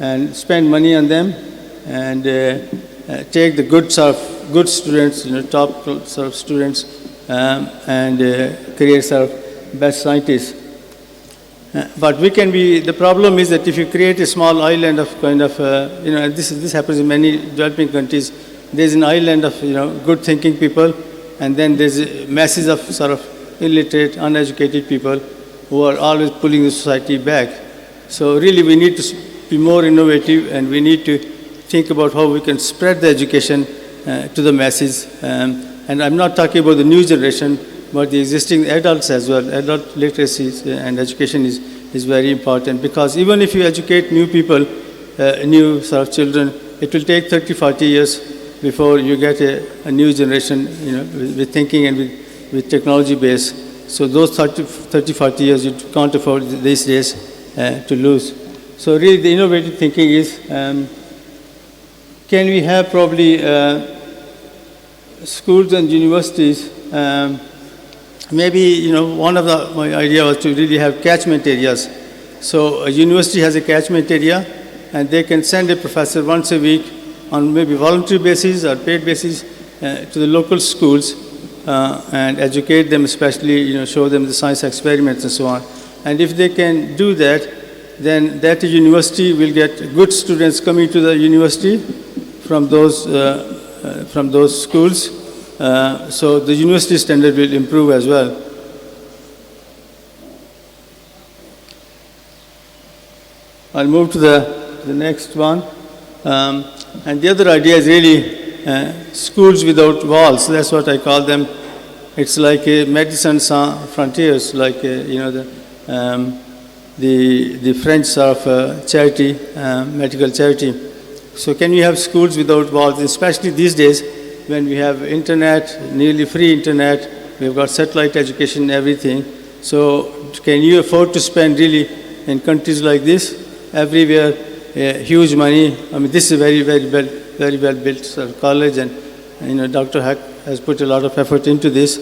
and spend money on them, and take the good students, top sort of students, and create sort of best scientists. But the problem is that if you create a small island of this happens in many developing countries. There's an island of good thinking people, and then there's masses of sort of illiterate, uneducated people who are always pulling the society back. So really we need to be more innovative, and we need to think about how we can spread the education to the masses. And I'm not talking about the new generation, but the existing adults as well. Adult literacy and education is very important, because even if you educate new people, new sort of children, it will take 30, 40 years before you get a new generation, with thinking and with technology base. So those 30, 40 years you can't afford these days to lose. So really the innovative thinking is, can we have probably schools and universities, maybe, one of my idea was to really have catchment areas. So a university has a catchment area, and they can send a professor once a week on maybe voluntary basis or paid basis to the local schools and educate them, especially, show them the science experiments and so on. And if they can do that, then that university will get good students coming to the university from those schools. So the university standard will improve as well. I'll move to the next one. And the other idea is really schools without walls. That's what I call them. It's like a Médecins Sans Frontières, like the French sort of charity, medical charity. So can we have schools without walls, especially these days when we have internet, nearly free internet, we've got satellite education and everything. So can you afford to spend really in countries like this, everywhere, huge money? I mean, this is a very well built sort of college, and Dr. Hack has put a lot of effort into this.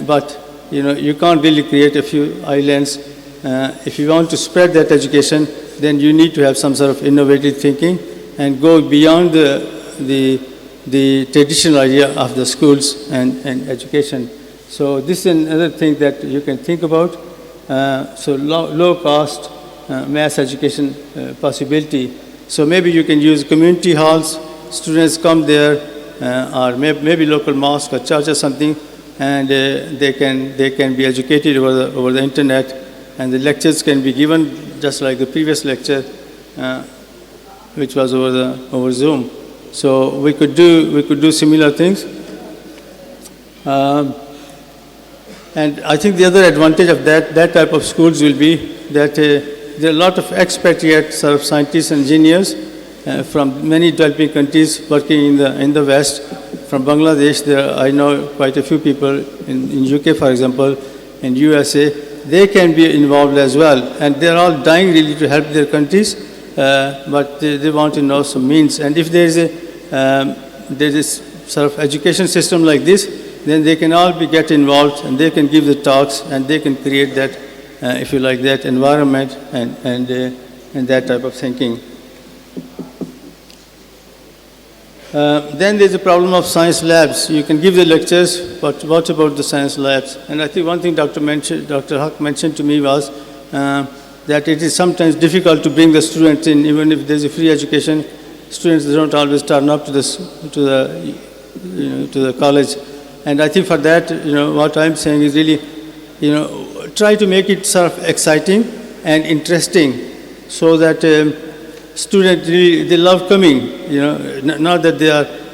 But you can't really create a few islands. If you want to spread that education, then you need to have some sort of innovative thinking and go beyond the traditional idea of the schools and education. So this is another thing that you can think about. So low cost mass education possibility. So maybe you can use community halls, students come there, or maybe local mosque or church or something, and they can be educated over the internet, and the lectures can be given just like the previous lecture, which was over Zoom. So we could do similar things. And I think the other advantage of that type of schools will be that there are a lot of expatriate sort of scientists and engineers from many developing countries working in the West. From Bangladesh, I know quite a few people in UK, for example, in USA. They can be involved as well, and they're all dying really to help their countries, but they want to know some means. And if there's a sort of education system like this, then they can all get involved, and they can give the talks, and they can create that, if you like, that environment and that type of thinking. Then there's a problem of science labs. You can give the lectures, but what about the science labs? And I think one thing Dr. Huck mentioned to me was that it is sometimes difficult to bring the students in, even if there's a free education. Students don't always turn up to the college. And I think for that, what I'm saying is really, try to make it sort of exciting and interesting, so that students really, they love coming. Not that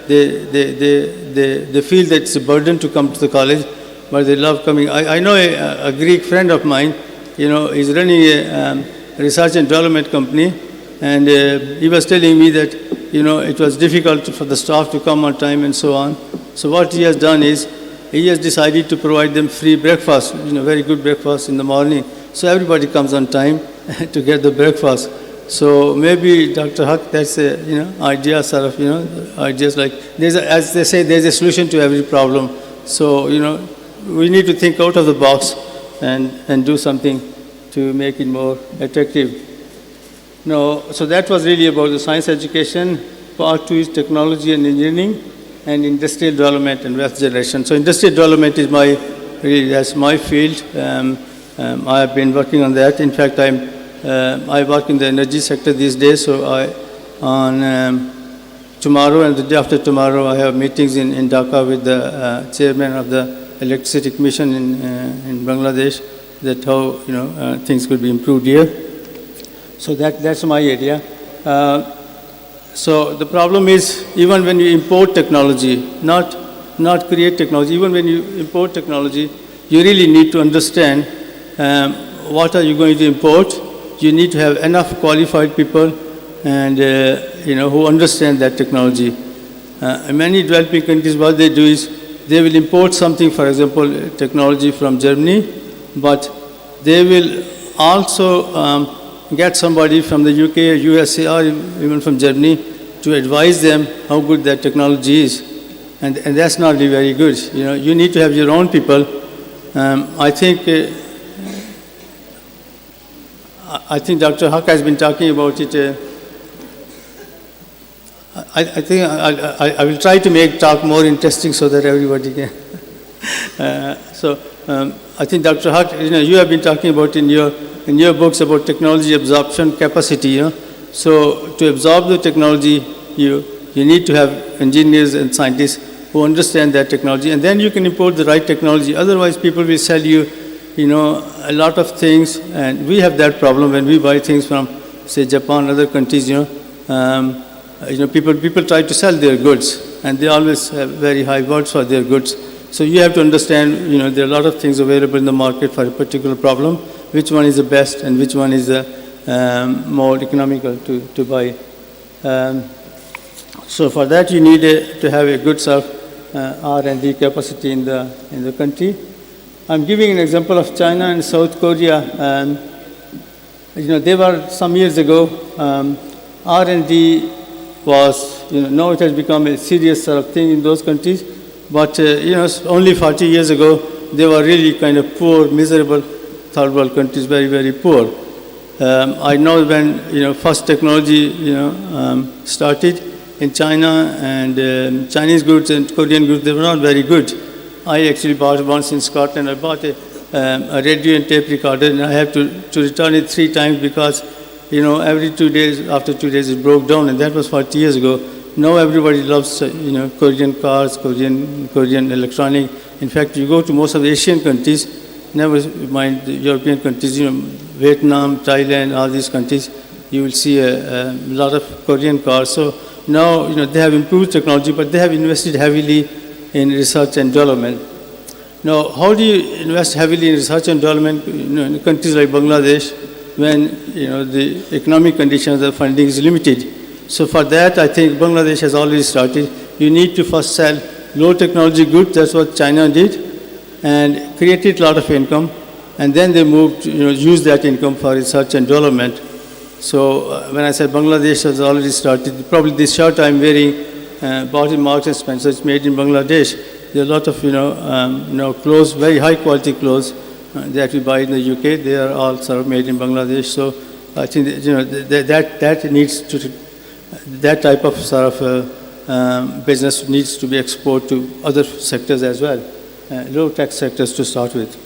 they feel that it's a burden to come to the college, but they love coming. I know a Greek friend of mine. He's running a research and development company, and he was telling me that it was difficult for the staff to come on time and so on. So what he has done is, he has decided to provide them free breakfast, very good breakfast in the morning. So everybody comes on time to get the breakfast. So maybe, Dr. Huck, that's a, idea sort of, ideas like, as they say, there's a solution to every problem. So, we need to think out of the box and do something to make it more attractive. No, so that was really about the science education. Part 2 is technology and engineering, and industrial development and wealth generation. So industrial development is that's my field. I have been working on that. In fact, I work in the energy sector these days. So tomorrow and the day after tomorrow, I have meetings in Dhaka with the chairman of the Electricity Commission in Bangladesh. That how things could be improved here. So that's my area. So the problem is, even when you import technology, not create technology, even when you import technology, you really need to understand what are you going to import. You need to have enough qualified people and who understand that technology. In many developing countries, what they do is they will import something, for example, technology from Germany, but they will also get somebody from the UK or USA or even from Germany to advise them how good that technology is. And that's not really very good. You need to have your own people. I think Dr. Haq has been talking about it. I think I will try to make talk more interesting so that everybody can. I think Dr. Haq, you have been talking about in your books about technology absorption capacity. So to absorb the technology, you need to have engineers and scientists who understand that technology, and then you can import the right technology. Otherwise, people will sell you, a lot of things, and we have that problem when we buy things from, say, Japan, other countries. People try to sell their goods, and they always have very high words for their goods. So you have to understand, there are a lot of things available in the market for a particular problem. Which one is the best, and which one is the more economical to buy. So for that, you need to have a good sort of R&D capacity in the country. I'm giving an example of China and South Korea. They were some years ago. R&D was, now it has become a serious sort of thing in those countries. But only 40 years ago, they were really kind of poor, miserable third world countries, very, very poor. I know when first technology started in China, and Chinese goods and Korean goods, they were not very good. I actually bought once in Scotland. I bought a radio and tape recorder, and I have to return it 3 times because every 2 days, after 2 days, it broke down, and that was 40 years ago. Now everybody loves Korean cars, Korean electronic. In fact, you go to most of the Asian countries, never mind the European countries, Vietnam, Thailand, all these countries, you will see a lot of Korean cars. So now, they have improved technology, but they have invested heavily in research and development. Now, how do you invest heavily in research and development in countries like Bangladesh when, the economic conditions, the funding is limited? So for that, I think Bangladesh has already started. You need to first sell low technology goods. That's what China did, and created a lot of income. And then they moved to use that income for research and development. So when I said Bangladesh has already started, probably this shirt I'm wearing, bought in Marks and Spencer, it's made in Bangladesh. There are a lot of clothes, very high quality clothes that we buy in the UK. They are all sort of made in Bangladesh. So I think that needs to. That type of sort of business needs to be exported to other sectors as well, low-tax sectors to start with.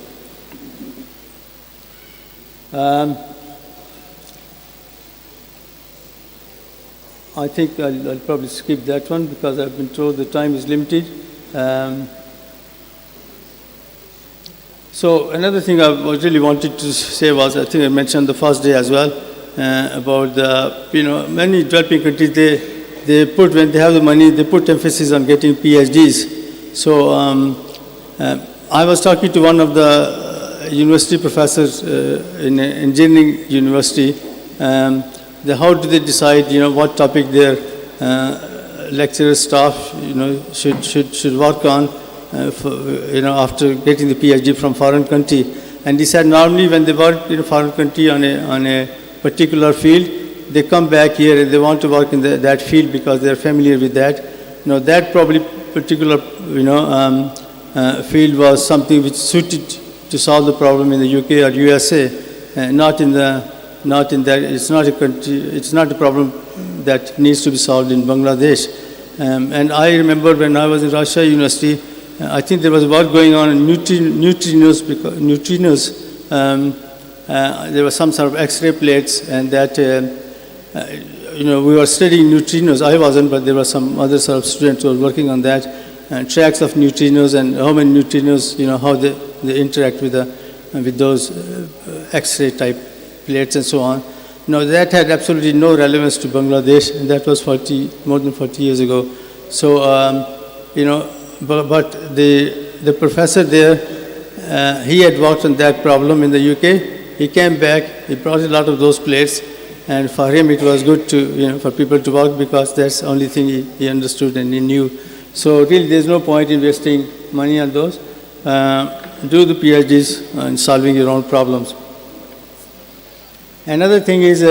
I think I'll probably skip that one because I've been told the time is limited. So another thing I really wanted to say was, I think I mentioned the first day as well, about the, many developing countries, they put, when they have the money, they put emphasis on getting PhDs. So I was talking to one of the university professors in an engineering university. How do they decide, what topic their lecturer staff, should work on, after getting the PhD from foreign country? And he said normally when they work in a foreign country on a particular field, they come back here and they want to work in that field because they're familiar with that. That probably particular field was something which suited to solve the problem in the UK or USA, not in the not in that. It's not a country. It's not a problem that needs to be solved in Bangladesh. And I remember when I was in Russia University, I think there was work going on in neutrinos. There was some sort of X-ray plates, and that we were studying neutrinos. I wasn't, but there were some other sort of students who were working on that, tracks of neutrinos and how many neutrinos, how they interact with those X-ray type plates and so on. That had absolutely no relevance to Bangladesh, and that was more than 40 years ago. So, but the professor there, he had worked on that problem in the UK. He came back, he brought a lot of those plates, and for him it was good to, for people to work, because that's the only thing he understood and he knew. So really there's no point in wasting money on those. Do the PhDs in solving your own problems. Another thing is,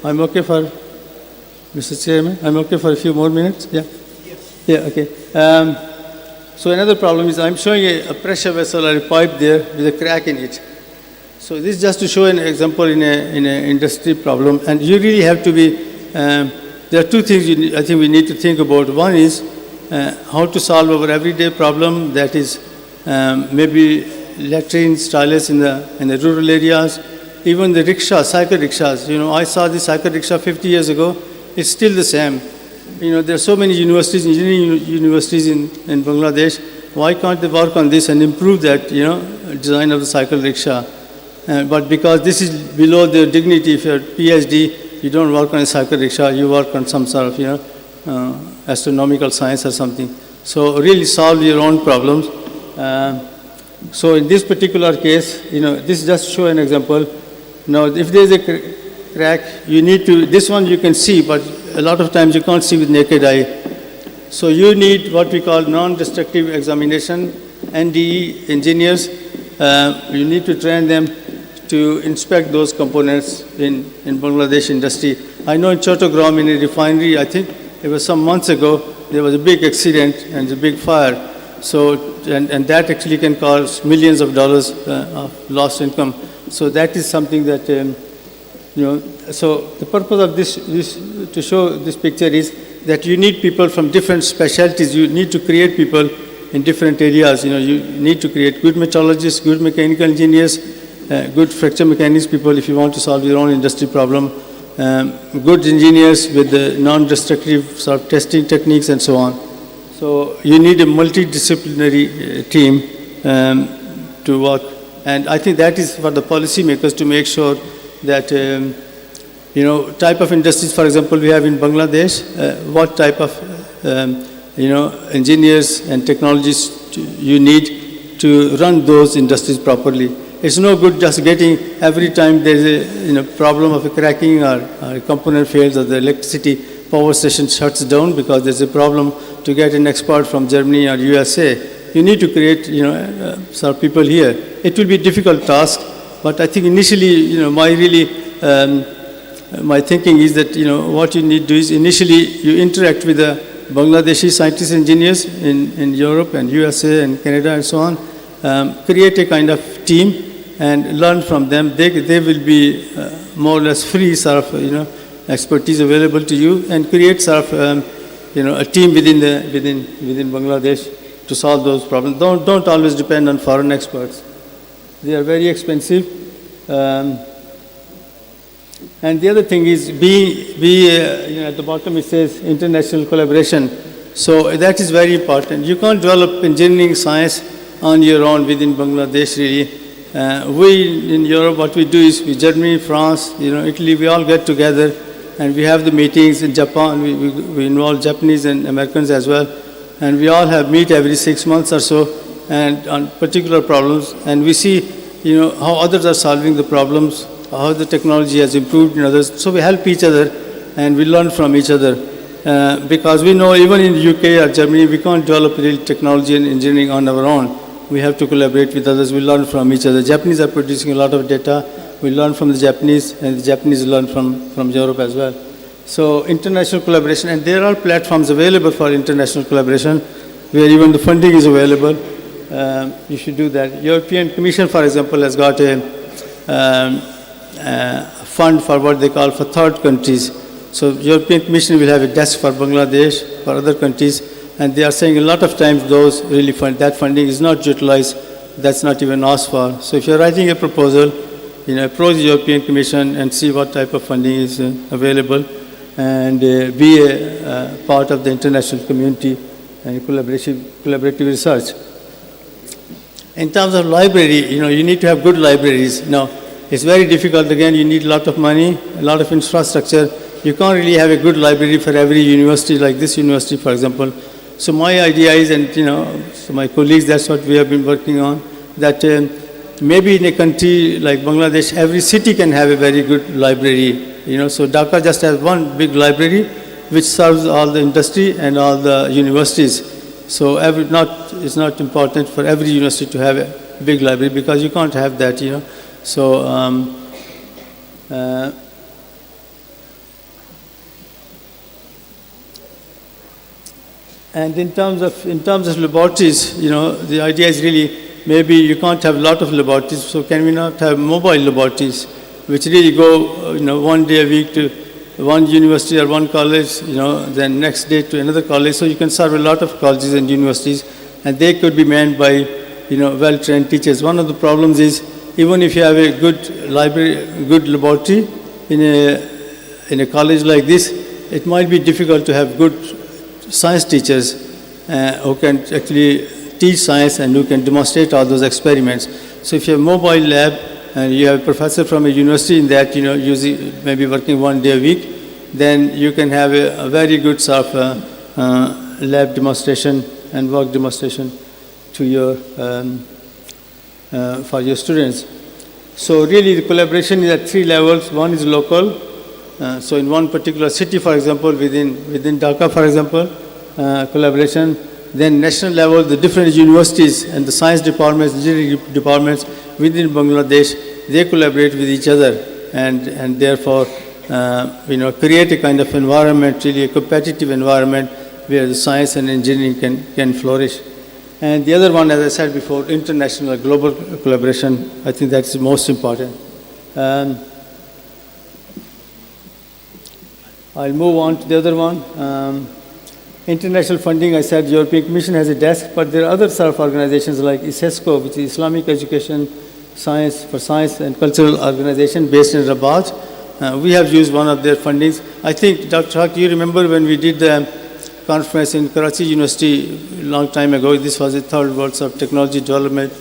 I'm okay for, Mr. Chairman, I'm okay for a few more minutes? Yeah? Yes. Yeah, okay. So another problem is, I'm showing a pressure vessel or a pipe there with a crack in it. So this is just to show an example in an industry problem. And you really have to be, there are two things I think we need to think about. One is how to solve our everyday problem, that is maybe latrines, toilets in the rural areas. Even the rickshaws, cycle rickshaws. I saw the cycle rickshaw 50 years ago. It's still the same. There are so many universities, engineering universities in Bangladesh. Why can't they work on this and improve that, design of the cycle rickshaw? But because this is below their dignity, if you're a PhD, you don't work on a cycle rickshaw, you work on some sort of, astronomical science or something. So really solve your own problems. So in this particular case, this just show an example. Now, if there's a crack, you need to, this one you can see, but a lot of times you can't see with naked eye. So you need what we call non-destructive examination, NDE engineers. You need to train them to inspect those components in Bangladesh industry. I know in Chattogram, in a refinery, I think it was some months ago, there was a big accident and a big fire. So, and that actually can cause millions of dollars of lost income. So that is something that, so the purpose of this, to show this picture is that you need people from different specialties. You need to create people in different areas. You need to create good metallurgists, good mechanical engineers, good fracture mechanics people if you want to solve your own industry problem, good engineers with the non-destructive sort of testing techniques and so on. So you need a multidisciplinary team to work. And I think that is for the policymakers to make sure that, type of industries, for example, we have in Bangladesh, what type of, engineers and technologies you need to run those industries properly. It's no good just getting, every time there's a problem of a cracking or a component fails or the electricity power station shuts down because there's a problem, to get an expert from Germany or USA. You need to create, sort of people here. It will be a difficult task, but I think initially, my thinking is that, what you need to do is initially you interact with the Bangladeshi scientists and engineers in Europe and USA and Canada and so on, create a kind of team and learn from them. They will be more or less free sort of, expertise available to you, and create sort of, a team within Bangladesh to solve those problems. Don't always depend on foreign experts. They are very expensive. And the other thing is, at the bottom it says international collaboration. So that is very important. You can't develop engineering science on your own within Bangladesh, really. We in Europe, what we do is, Germany, France, Italy, we all get together and we have the meetings. In Japan, we involve Japanese and Americans as well. And we all meet every 6 months or so, and on particular problems. And we see, how others are solving the problems, how the technology has improved in others. So we help each other and we learn from each other. Because we know even in the UK or Germany, we can't develop real technology and engineering on our own. We have to collaborate with others. We learn from each other. Japanese are producing a lot of data. We learn from the Japanese, and the Japanese learn from Europe as well. So international collaboration, and there are platforms available for international collaboration where even the funding is available. You should do that. European Commission, for example, has got a fund for what they call for third countries. So European Commission will have a desk for Bangladesh, for other countries, and they are saying a lot of times those really that funding is not utilized, that's not even asked for. So if you're writing a proposal, approach the European Commission and see what type of funding is available, and be a part of the international community and collaborative research. In terms of library, you need to have good libraries. Now, it's very difficult. Again, you need a lot of money, a lot of infrastructure. You can't really have a good library for every university, like this university, for example. So my idea is, and so my colleagues, that's what we have been working on, that maybe in a country like Bangladesh, every city can have a very good library. So Dhaka just has one big library which serves all the industry and all the universities. So it's not important for every university to have a big library, because you can't have that, So and in terms of laboratories, the idea is really, maybe you can't have a lot of laboratories, so can we not have mobile laboratories, which really go, one day a week to one university or one college, then next day to another college, so you can serve a lot of colleges and universities, and they could be manned by, well-trained teachers. One of the problems is, even if you have a good library, good laboratory in a college like this, it might be difficult to have good science teachers who can actually teach science and who can demonstrate all those experiments. So if you have a mobile lab and you have a professor from a university in that, using, maybe working one day a week, then you can have a very good sort of lab demonstration and work demonstration to your for your students. So really the collaboration is at three levels. One is local. So in one particular city, for example, within Dhaka, for example, collaboration. Then national level, the different universities and the science departments, engineering departments within Bangladesh, they collaborate with each other, and therefore, create a kind of environment, really a competitive environment where the science and engineering can flourish. And the other one, as I said before, international, global collaboration. I think that's the most important. I'll move on to the other one. International funding, I said European Commission has a desk, but there are other self-organizations like ISESCO, which is Islamic Education Science and Cultural Organization based in Rabat. We have used one of their fundings. I think, Dr. Haq, you remember when we did the conference in Karachi University a long time ago, this was the third World of Technology Development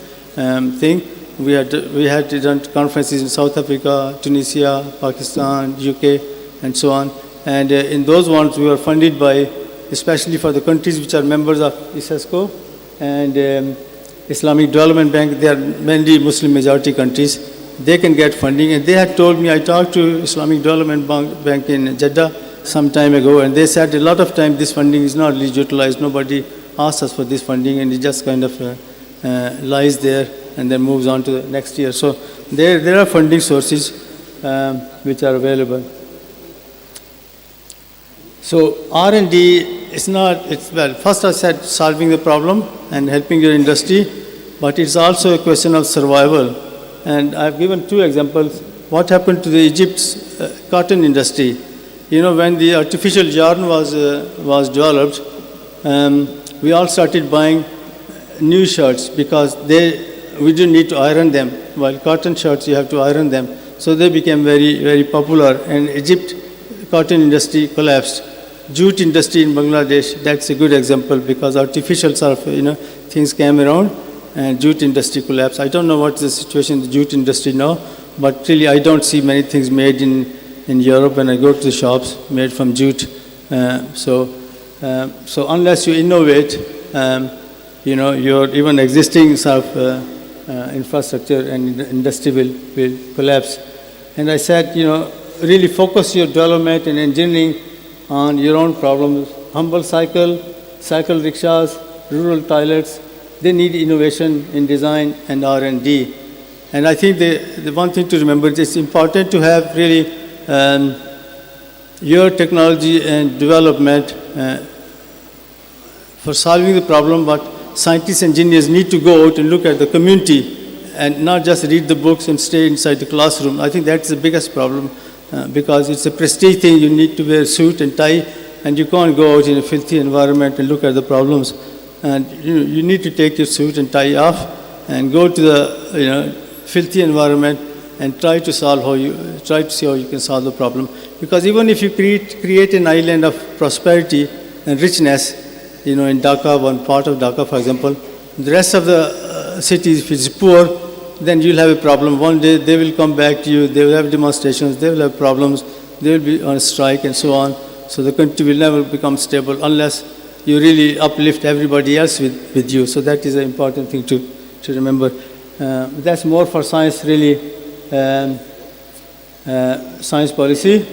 thing. We had done conferences in South Africa, Tunisia, Pakistan, UK, and so on. And in those ones, we were funded by, especially for the countries which are members of ISESCO and Islamic Development Bank. They are mainly Muslim majority countries. They can get funding. And they had told me, I talked to Islamic Development Bank in Jeddah some time ago, and they said a lot of time this funding is not really utilized. Nobody asks us for this funding, and it just kind of lies there and then moves on to the next year. So there are funding sources which are available. So R&D is not, first I said solving the problem and helping your industry, but it's also a question of survival. And I've given two examples. What happened to the Egypt's cotton industry? When the artificial yarn was developed, we all started buying new shirts because we didn't need to iron them. While cotton shirts, you have to iron them. So they became very, very popular. And Egypt cotton industry collapsed. Jute industry in Bangladesh, that's a good example because artificial sort of, things came around and jute industry collapsed. I don't know what's the situation in the jute industry now, but really I don't see many things made in Europe when I go to the shops made from jute. So unless you innovate, your even existing sort of infrastructure and industry will collapse. And I said, really focus your development and engineering on your own problems. Humble cycle rickshaws, rural toilets, they need innovation in design and R&D. And I think the one thing to remember is it's important to have really your technology and development for solving the problem, but scientists and engineers need to go out and look at the community and not just read the books and stay inside the classroom. I think that's the biggest problem. because it's a prestige thing. You need to wear a suit and tie, and you can't go out in a filthy environment and look at the problems. And you need to take your suit and tie off and go to the filthy environment and try to see how you can solve the problem. Because even if you create an island of prosperity and richness, in Dhaka, one part of Dhaka, for example, the rest of the cities, if it's poor, then you'll have a problem. One day they will come back to you, they will have demonstrations, they will have problems, they will be on strike and so on. So the country will never become stable unless you really uplift everybody else with you. So that is an important thing to remember. That's more for science, really, science policy.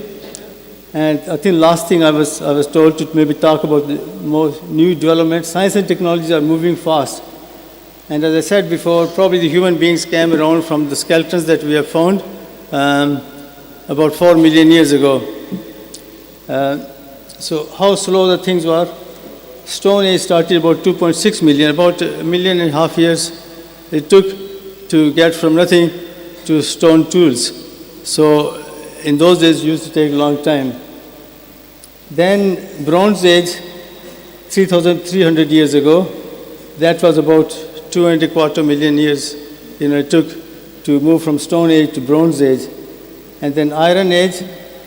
And I think last thing I was told to maybe talk about the more new developments. Science and technology are moving fast. And as I said before, probably the human beings came around from the skeletons that we have found about 4 million years ago. So how slow the things were. Stone Age started about 2.6 million, about 1.5 million years it took to get from nothing to stone tools. So in those days it used to take a long time. Then Bronze Age, 3,300 years ago, that was about 2.25 million years it took to move from Stone Age to Bronze Age. And then Iron Age,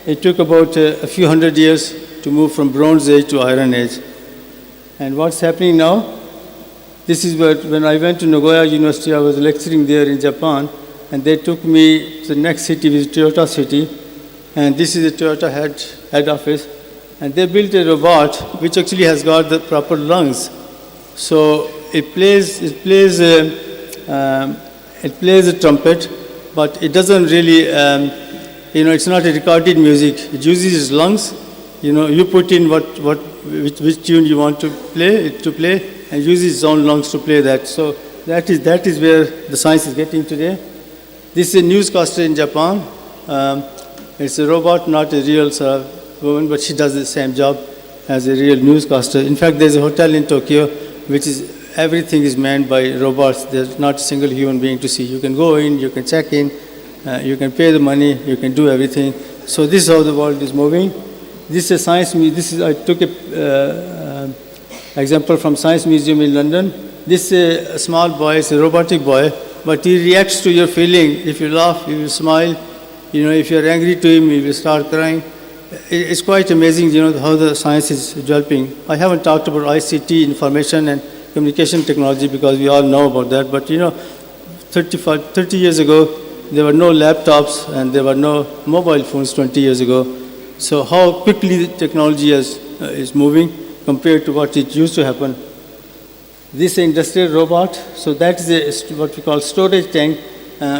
it took about a few hundred years to move from Bronze Age to Iron Age. And what's happening now? This is when I went to Nagoya University, I was lecturing there in Japan, and they took me to the next city, which is Toyota City, and this is the Toyota head office, and they built a robot which actually has got the proper lungs. So it plays a trumpet, but it doesn't really, it's not a recorded music. It uses its lungs. You put in which tune you want to play, and uses its own lungs to play that. So that is where the science is getting today. This is a newscaster in Japan. It's a robot, not a real woman, but she does the same job as a real newscaster. In fact, there's a hotel in Tokyo which is everything is manned by robots. There's not a single human being to see. You can go in, you can check in, you can pay the money, you can do everything. So this is how the world is moving. This is a science museum. I took an example from Science Museum in London. This is a small boy, it's a robotic boy, but he reacts to your feeling. If you laugh, he will smile. If you're angry to him, he will start crying. It's quite amazing, how the science is developing. I haven't talked about ICT, information and communication technology, because we all know about that. But 30 years ago, there were no laptops and there were no mobile phones 20 years ago. So how quickly the technology is moving compared to what it used to happen. This is an industrial robot. So that is what we call storage tank,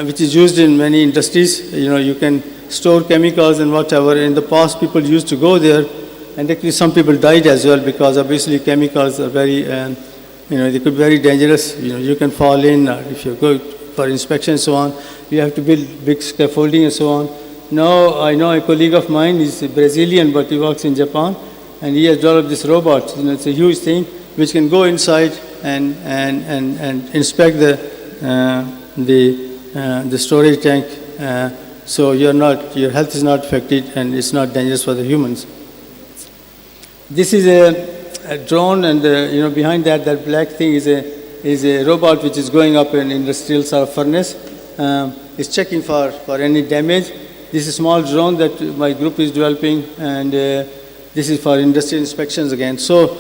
which is used in many industries. You can store chemicals and whatever. In the past, people used to go there, and actually some people died as well, because obviously chemicals are very, they could be very dangerous. You can fall in, or if you go for inspection and so on, you have to build big scaffolding and so on. Now, I know a colleague of mine, he's Brazilian, but he works in Japan, and he has developed this robot. It's a huge thing, which can go inside and inspect the storage tank, so your health is not affected and it's not dangerous for the humans. This is a drone, and behind that black thing is a robot which is going up an industrial furnace. It's checking for any damage. This is a small drone that my group is developing, and this is for industrial inspections again. So,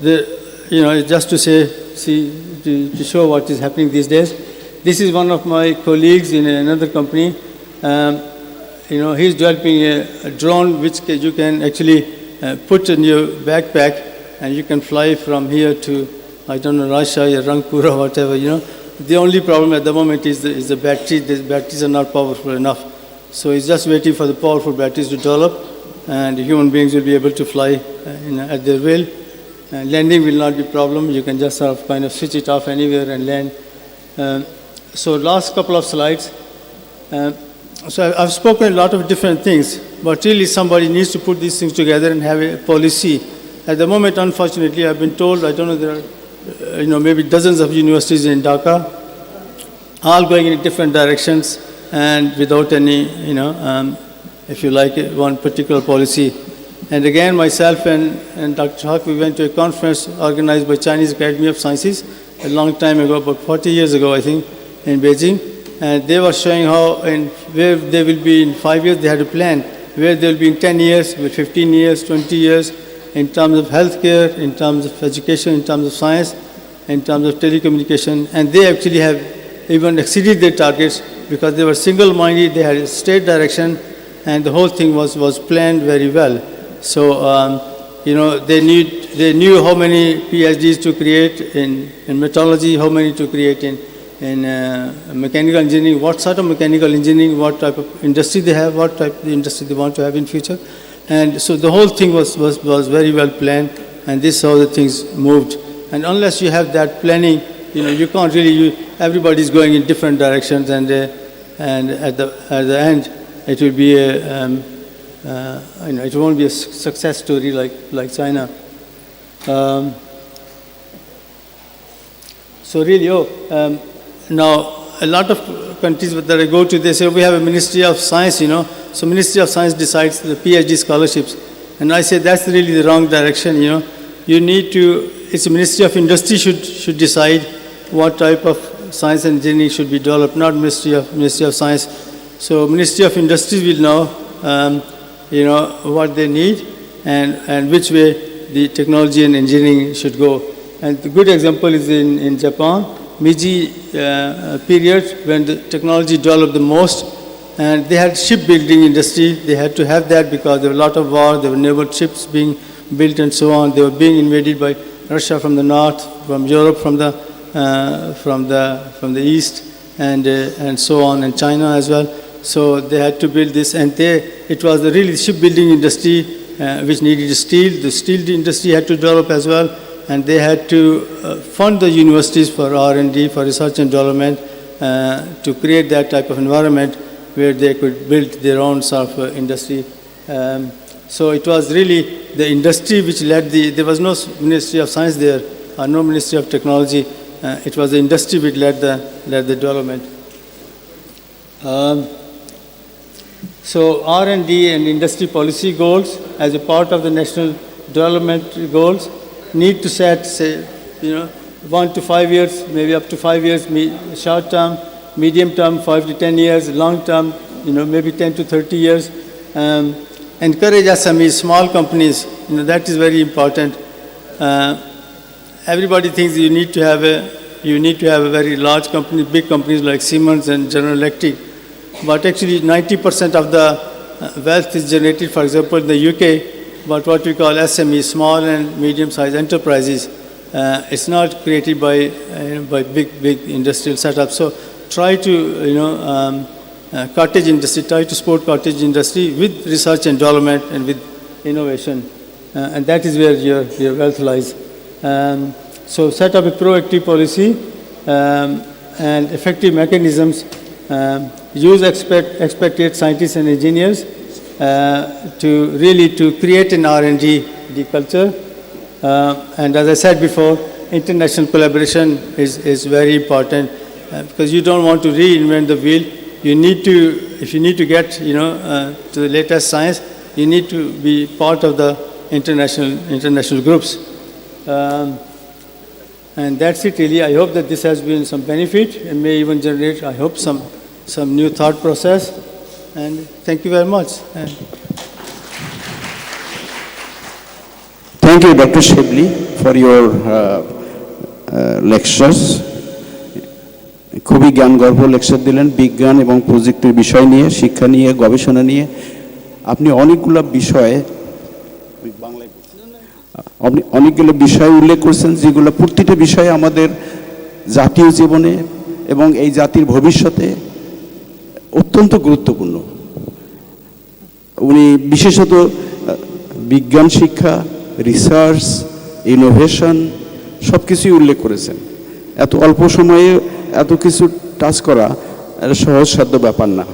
just to to show what is happening these days. This is one of my colleagues in another company. He's developing a drone which you can actually put in your backpack, and you can fly from here to, I don't know, Russia or Rangpur or whatever. The only problem at the moment is the battery. The batteries are not powerful enough. So it's just waiting for the powerful batteries to develop, and human beings will be able to fly at their will. Landing will not be a problem. You can just kind of switch it off anywhere and land. So last couple of slides. So I've spoken a lot of different things, but really somebody needs to put these things together and have a policy. At the moment, unfortunately, I've been told, I don't know, there are maybe dozens of universities in Dhaka, all going in different directions, and without any if you like, one particular policy. And again, myself and Dr. Haq, we went to a conference organized by Chinese Academy of Sciences a long time ago, about 40 years ago, I think, in Beijing. And they were showing how and where they will be in 5 years. They had a plan where they will be in 10 years, with 15 years, 20 years, in terms of healthcare, in terms of education, in terms of science, in terms of telecommunication. And they actually have even exceeded their targets because they were single-minded, they had a state direction, and the whole thing was planned very well. So, they knew how many PhDs to create in metallurgy, how many to create in mechanical engineering, what sort of mechanical engineering, what type of industry they have, what type of industry they want to have in future. And so the whole thing was very well planned, and this is how the things moved. And unless you have that planning, you can't really, everybody's going in different directions, and at the end, it will be it won't be a success story like China. So really, now a lot of countries that I go to, they say we have a Ministry of Science, so Ministry of Science decides the PhD scholarships, and I say that's really the wrong direction. You need to. It's a Ministry of Industry should decide what type of science and engineering should be developed, not Ministry of Science. So Ministry of Industry will know, what they need and which way the technology and engineering should go. And the good example is in Japan, Meiji period when the technology developed the most, and they had shipbuilding industry. They had to have that because there were a lot of war, there were naval ships being built and so on. They were being invaded by Russia from the north, from Europe from the east, and so on, and China as well. So they had to build this, and it was the really shipbuilding industry which needed steel. The steel industry had to develop as well, and they had to fund the universities for R&D, for research and development, to create that type of environment where they could build their own sort of industry. So it was really the industry which led there was no Ministry of Science there, or no Ministry of Technology. It was the industry which led the development. So R&D and industry policy goals as a part of the national development goals need to set, say, 1 to 5 years, maybe up to 5 years, short term, medium term, 5 to 10 years, long term, maybe 10 to 30 years. Encourage SMEs, small companies, that is very important. Everybody thinks you need to have a very large company, big companies like Siemens and General Electric. But actually 90% of the wealth is generated, for example, in the UK, but what we call SME, small and medium-sized enterprises. It's not created by big industrial setups. So try to, cottage industry, try to support cottage industry with research and development and with innovation. And that is where your wealth lies. So set up a proactive policy and effective mechanisms. Use expatriate scientists and engineers to create an R&D culture. And as I said before, international collaboration is very important because you don't want to reinvent the wheel. If you need to get to the latest science, you need to be part of the international groups. And that's it really. I hope that this has been some benefit and may even generate, I hope, some new thought process. And thank you very much. Thank you, Dr. Shibli, for your lectures. খুবই জ্ঞানগর্ভ lecture দিলেন বিজ্ঞান এবং প্রযুক্তির বিষয় নিয়ে, শিক্ষা নিয়ে, গবেষণা নিয়ে। আপনি অনেকগুলো বিষয় উল্লেখ করেছেন যেগুলো প্রতিটি বিষয় আমাদের জাতীয় জীবনে এবং এই জাতির ভবিষ্যতে অত্যন্ত গুরুত্বপূর্ণ। উনি বিশেষত বিজ্ঞান শিক্ষা, রিসার্চ, ইনোভেশন সব কিছুই উল্লেখ করেছেন। এত অল্প সময়ে এত কিছু টাচ করা এটা সহজসাধ্য ব্যাপার না।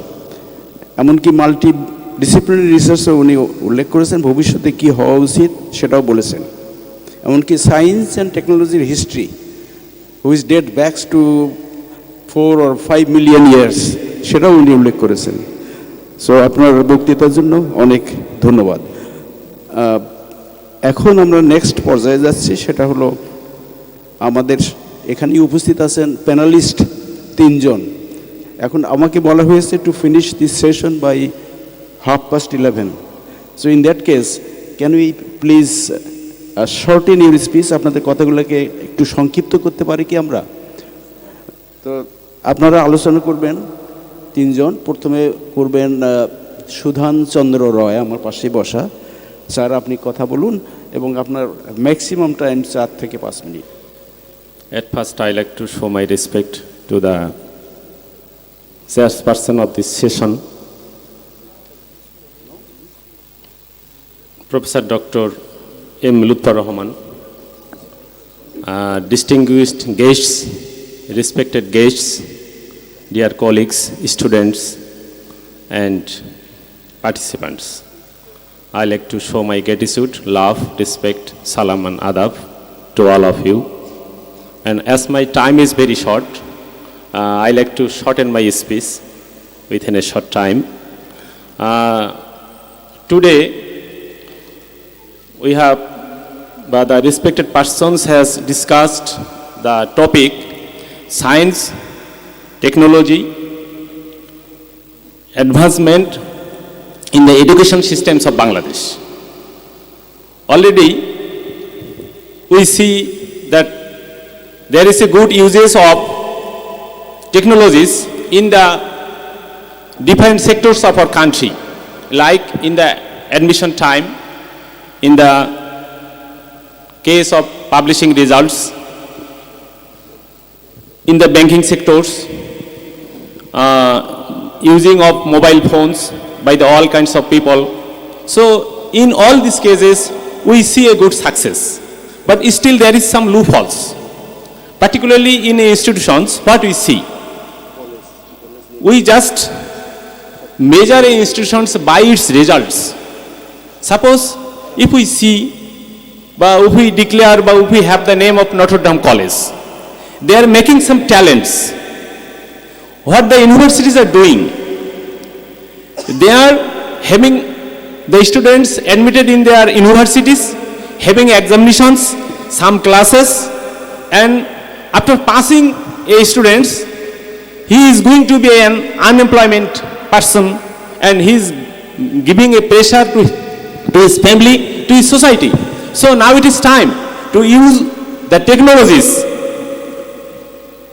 এমনকি মাল্টি ডিসিপ্লিনারি রিসার্চও উনি উল্লেখ করেছেন, ভবিষ্যতে কী হওয়া উচিত সেটাও বলেছেন। এমনকি সায়েন্স অ্যান্ড টেকনোলজির history which date backs to 4 or 5 million years সেটাও উনি উল্লেখ করেছেন। সো আপনার বক্তৃতার জন্য অনেক ধন্যবাদ। এখন আমরা নেক্সট পর্যায়ে যাচ্ছি, সেটা হলো আমাদের এখানে উপস্থিত আছেন প্যানেলিস্ট 3 জন। এখন আমাকে বলা হয়েছে to finish this session by 11:30। So in that case can we please shorten your speech, আপনাদের কথাগুলোকে একটু সংক্ষিপ্ত করতে পারি কি আমরা? তো আপনারা আলোচনা করবেন 3 জন। প্রথমে করবেন সুধান চন্দ্র রয়, আমার পাশে বসা। স্যার, আপনি কথা বলুন এবং আপনার ম্যাক্সিমাম টাইম 4 থেকে 5 minute. At first, I like to show my respect to the chairperson of this session, Professor Dr. M. Lutfur Rahman, distinguished guests, respected guests, dear colleagues, students, and participants. I like to show my gratitude, love, respect, salam, and adab to all of you. And as my time is very short, I like to shorten my speech within a short time. Today, we have, the respected persons has discussed the topic science, technology, advancement in the education systems of Bangladesh. Already, we see that there is a good usage of technologies in the different sectors of our country, like in the admission time, in the case of publishing results, in the banking sectors, using of mobile phones by the all kinds of people. So in all these cases, we see a good success, but still there is some loopholes. Particularly in institutions, what we see, we just measure institutions by its results. Suppose if we see, if we declare, if we have the name of Notre Dame College, they are making some talents. What the universities are doing, they are having the students admitted in their universities, having examinations, some classes, and after passing a students, he is going to be an unemployment person, and he is giving a pressure to his family, to his society. So now it is time to use the technologies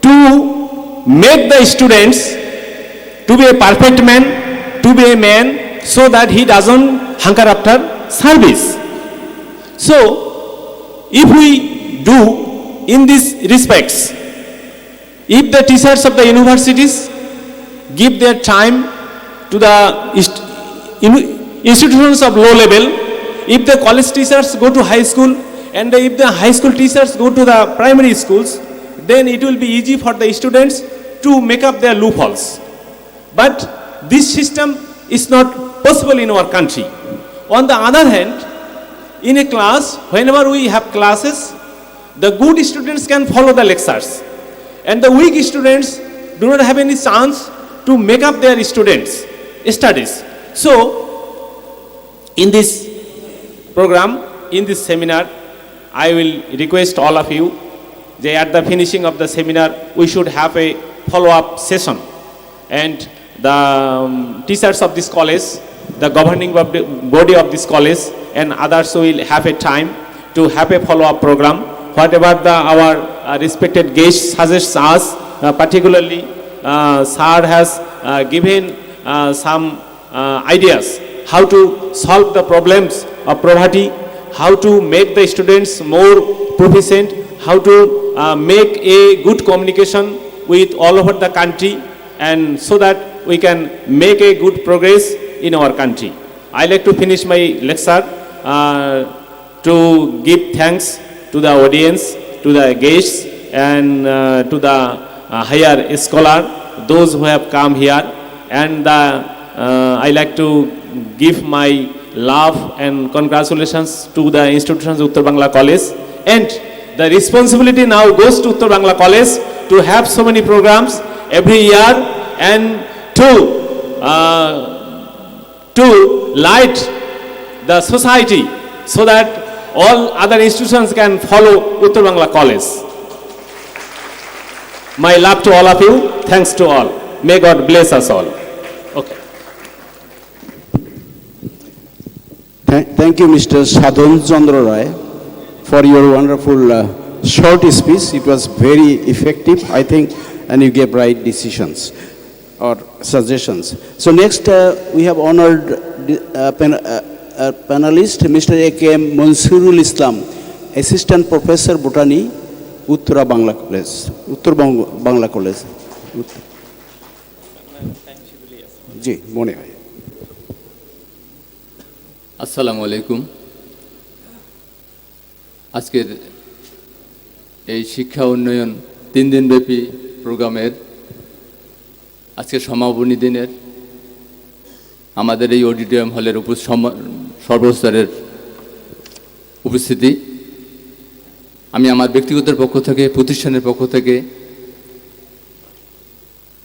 to make the students to be a perfect man, to be a man, so that he doesn't hunker after service. So if we do in these respects, if the teachers of the universities give their time to the institutions of low level, if the college teachers go to high school, and if the high school teachers go to the primary schools, then it will be easy for the students to make up their loopholes. But this system is not possible in our country. On the other hand, in a class, whenever we have classes, the good students can follow the lectures, and the weak students do not have any chance to make up their students' studies. So, in this program, in this seminar, I will request all of you that at the finishing of the seminar, we should have a follow-up session, and the teachers of this college, the governing body of this college, and others will have a time to have a follow-up program. Whatever our respected guest suggests us, particularly Sir has given some ideas how to solve the problems of poverty, how to make the students more proficient, how to make a good communication with all over the country, and so that we can make a good progress in our country. I like to finish my lecture to give thanks to the audience, to the guests, and to the higher scholar, those who have come here, and I like to give my love and congratulations to the institutions of Uttar Bangla College, and the responsibility now goes to Uttar Bangla College to have so many programs every year, and to to light the society so that all other institutions can follow Uttar Bangla College. My love to all of you. Thanks to all. May God bless us all. Okay. Thank you, Mr. Sadhan Chandra Rai, for your wonderful short speech. It was very effective, I think, and you gave right decisions or suggestions. So next, we have honored panelist, Mr. A.K.M. Mansurul Islam, Assistant Professor Botany, Uttar Bangla College. Uttar Bangla College. জি মনে হয়। আসসালামু আলাইকুম। আজকের এই শিক্ষা উন্নয়ন 3 দিনব্যাপী প্রোগ্রামের আজকে সমাপনী দিনের আমাদের এই অডিটোরিয়াম হলের সর্বস্তরের উপস্থিতি, আমি আমার ব্যক্তিগত পক্ষ থেকে, প্রতিষ্ঠানের পক্ষ থেকে,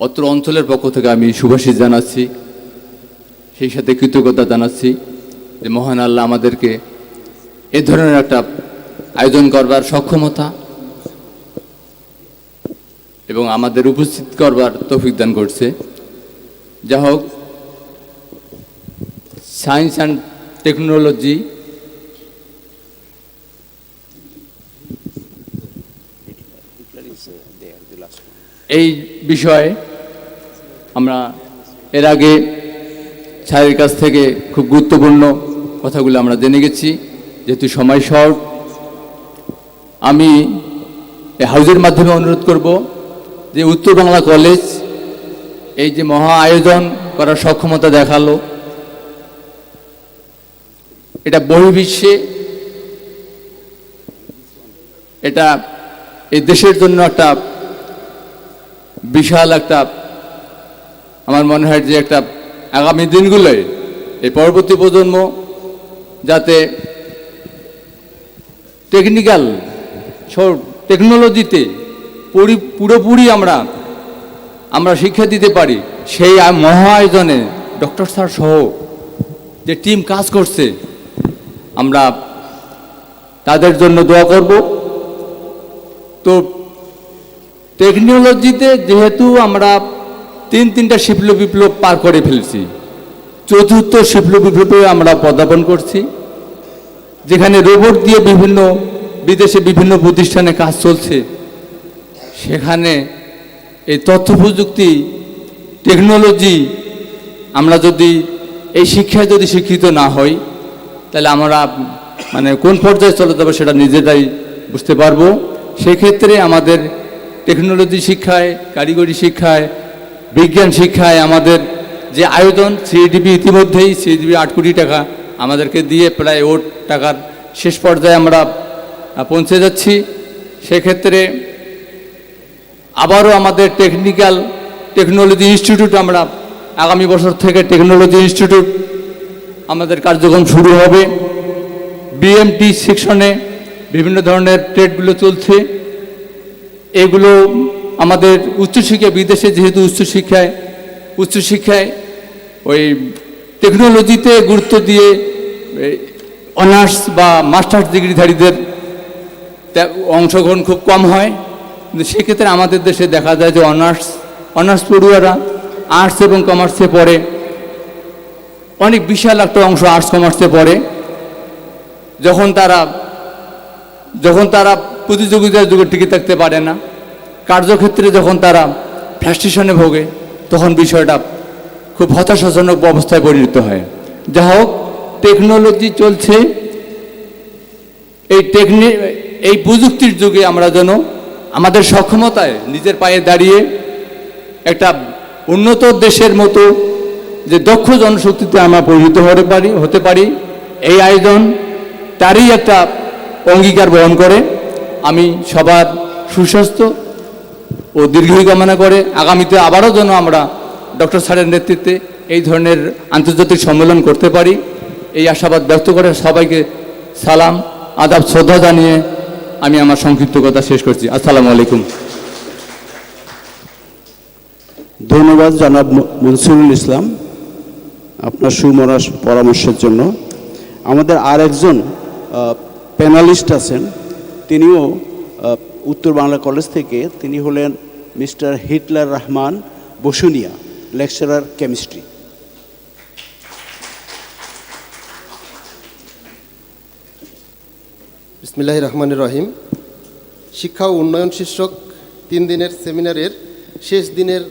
অত্র অঞ্চলের পক্ষ থেকে আমি শুভাশীষ জানাচ্ছি, সেই সাথে কৃতজ্ঞতা জানাচ্ছি যে মহান আল্লাহ আমাদেরকে এ ধরনের একটা আয়োজন করবার সক্ষমতা এবং আমাদের উপস্থিত করবার তৌফিক দান করছে। যা হোক, সায়েন্স অ্যান্ড টেকনোলজি এই বিষয়ে আমরা এর আগে স্যারের কাছ থেকে খুব গুরুত্বপূর্ণ কথাগুলো আমরা জেনে গেছি। যেহেতু সময় শর্ট, আমি এই হাউজের মাধ্যমে অনুরোধ করব যে উত্তর বাংলা কলেজ এই যে মহা আয়োজন করার সক্ষমতা দেখালো, এটা বহির্বিশ্বে, এটা এই দেশের জন্য একটা বিশাল একটা, আমার মনে হয় যে একটা আগামী দিনগুলোয় এই পরবর্তী প্রজন্ম যাতে টেকনোলজিতে পুরোপুরি আমরা শিক্ষা দিতে পারি, সেই মহা আয়োজনে ডক্টর স্যার সহ যে টিম কাজ করছে, আমরা তাদের জন্য দোয়া করব। তো টেকনোলজিতে যেহেতু আমরা তিনটা শিল্প বিপ্লব পার করে ফেলেছি, চতুর্থ শিল্প বিপ্লবে আমরা পদার্পণ করছি, যেখানে রোবট দিয়ে বিদেশে বিভিন্ন প্রতিষ্ঠানে কাজ চলছে। সেখানে এই তথ্য প্রযুক্তি টেকনোলজি আমরা যদি এই শিক্ষায় যদি শিক্ষিত না হই, তাহলে আমরা কোন পর্যায়ে চলে যাবো সেটা নিজেরাই বুঝতে পারবো। সেক্ষেত্রে আমাদের টেকনোলজি শিক্ষায়, কারিগরি শিক্ষায়, বিজ্ঞান শিক্ষায় আমাদের যে আয়োজন, CEDP ইতিমধ্যেই CEDP 8 কোটি টাকা আমাদেরকে দিয়ে প্রায় ওর টাকার শেষ পর্যায়ে আমরা পৌঁছে যাচ্ছি। সেক্ষেত্রে আবারও আমাদের টেকনোলজি ইনস্টিটিউট, আমরা আগামী বছর থেকে টেকনোলজি ইনস্টিটিউট আমাদের কার্যক্রম শুরু হবে। BMT সেকশনে বিভিন্ন ধরনের ট্রেডগুলো চলছে, এগুলো আমাদের উচ্চশিক্ষা, বিদেশে যেহেতু উচ্চশিক্ষায় ওই টেকনোলজিতে গুরুত্ব দিয়ে অনার্স বা মাস্টার্স ডিগ্রিধারীদের অংশগ্রহণ খুব কম হয়, কিন্তু সেক্ষেত্রে আমাদের দেশে দেখা যায় যে অনার্স পড়ুয়ারা আর্টস এবং কমার্সে পড়ে, অনেক বিশাল একটা অংশ আর্টস কমার্সে পড়ে। যখন তারা প্রতিযোগিতার যুগে টিকে থাকতে পারে না, কার্যক্ষেত্রে যখন তারা ফ্রাস্ট্রেশনে ভোগে, তখন বিষয়টা খুব হতাশাজনক অবস্থায় পরিণত হয়। যা হোক, টেকনোলজি চলছে, এই প্রযুক্তির যুগে আমরা যেন আমাদের সক্ষমতায় নিজের পায়ে দাঁড়িয়ে একটা উন্নত দেশের মতো যে দক্ষ জনশক্তিতে আমরা পরিণত হতে পারি, এই আয়োজন তারই একটা অঙ্গীকার বহন করে। আমি সবার সুস্বাস্থ্য ও দীর্ঘায়ু কামনা করে আগামীতে আবারও যেন আমরা ডক্টর স্যারের নেতৃত্বে এই ধরনের আন্তর্জাতিক সম্মেলন করতে পারি, এই আশাবাদ ব্যক্ত করে সবাইকে সালাম, আদাব, শ্রদ্ধা জানিয়ে আমি আমার সংক্ষিপ্ত কথা শেষ করছি। আসসালামু আলাইকুম। ধন্যবাদ জনাব মনসুরুল ইসলাম। আপনার পরামর্শের জন্য। আমাদের আর একজন প্যানালিস্ট আছেন, তিনিও উত্তর বাংলা কলেজ থেকে, তিনি হলেন mister Hitler Rahman Basunia, lecturer chemistry. বিসমিল্লাহির রহমানির রহিম। শিক্ষা ও উন্নয়ন শীর্ষক 3 দিনের সেমিনারের শেষ দিনের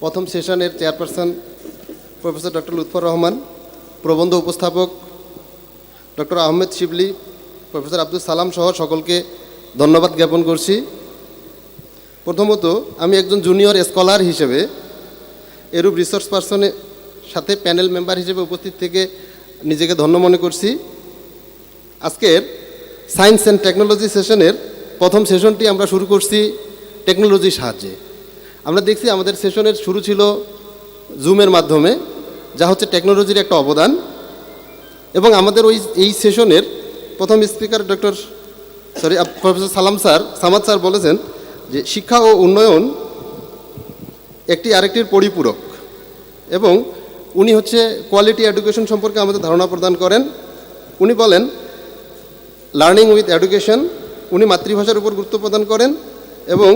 প্রথম সেশনের chairperson professor doctor Lutfor Rahman, প্রবন্ধ উপস্থাপক ডক্টর আহমেদ শিবলি, প্রফেসর আব্দুল সালাম সহ সকলকে ধন্যবাদ জ্ঞাপন করছি। প্রথমত, আমি একজন জুনিয়র স্কলার হিসেবে এরূপ রিসোর্স পার্সনের সাথে প্যানেল মেম্বার হিসেবে উপস্থিত থেকে নিজেকে ধন্য মনে করছি। আজকের সায়েন্স অ্যান্ড টেকনোলজি সেশনের প্রথম সেশনটি আমরা শুরু করছি টেকনোলজির সাহায্যে। আমরা দেখছি আমাদের সেশনের শুরু ছিল জুমের মাধ্যমে, যা হচ্ছে টেকনোলজির একটা অবদান। এবং আমাদের এই সেশনের প্রথম স্পিকার প্রফেসর সামাদ স্যার বলেছেন যে শিক্ষা ও উন্নয়ন একটি আরেকটির পরিপূরক, এবং উনি হচ্ছে কোয়ালিটি এডুকেশন সম্পর্কে আমাদের ধারণা প্রদান করেন। উনি বলেন লার্নিং উইথ এডুকেশন। উনি মাতৃভাষার উপর গুরুত্ব প্রদান করেন এবং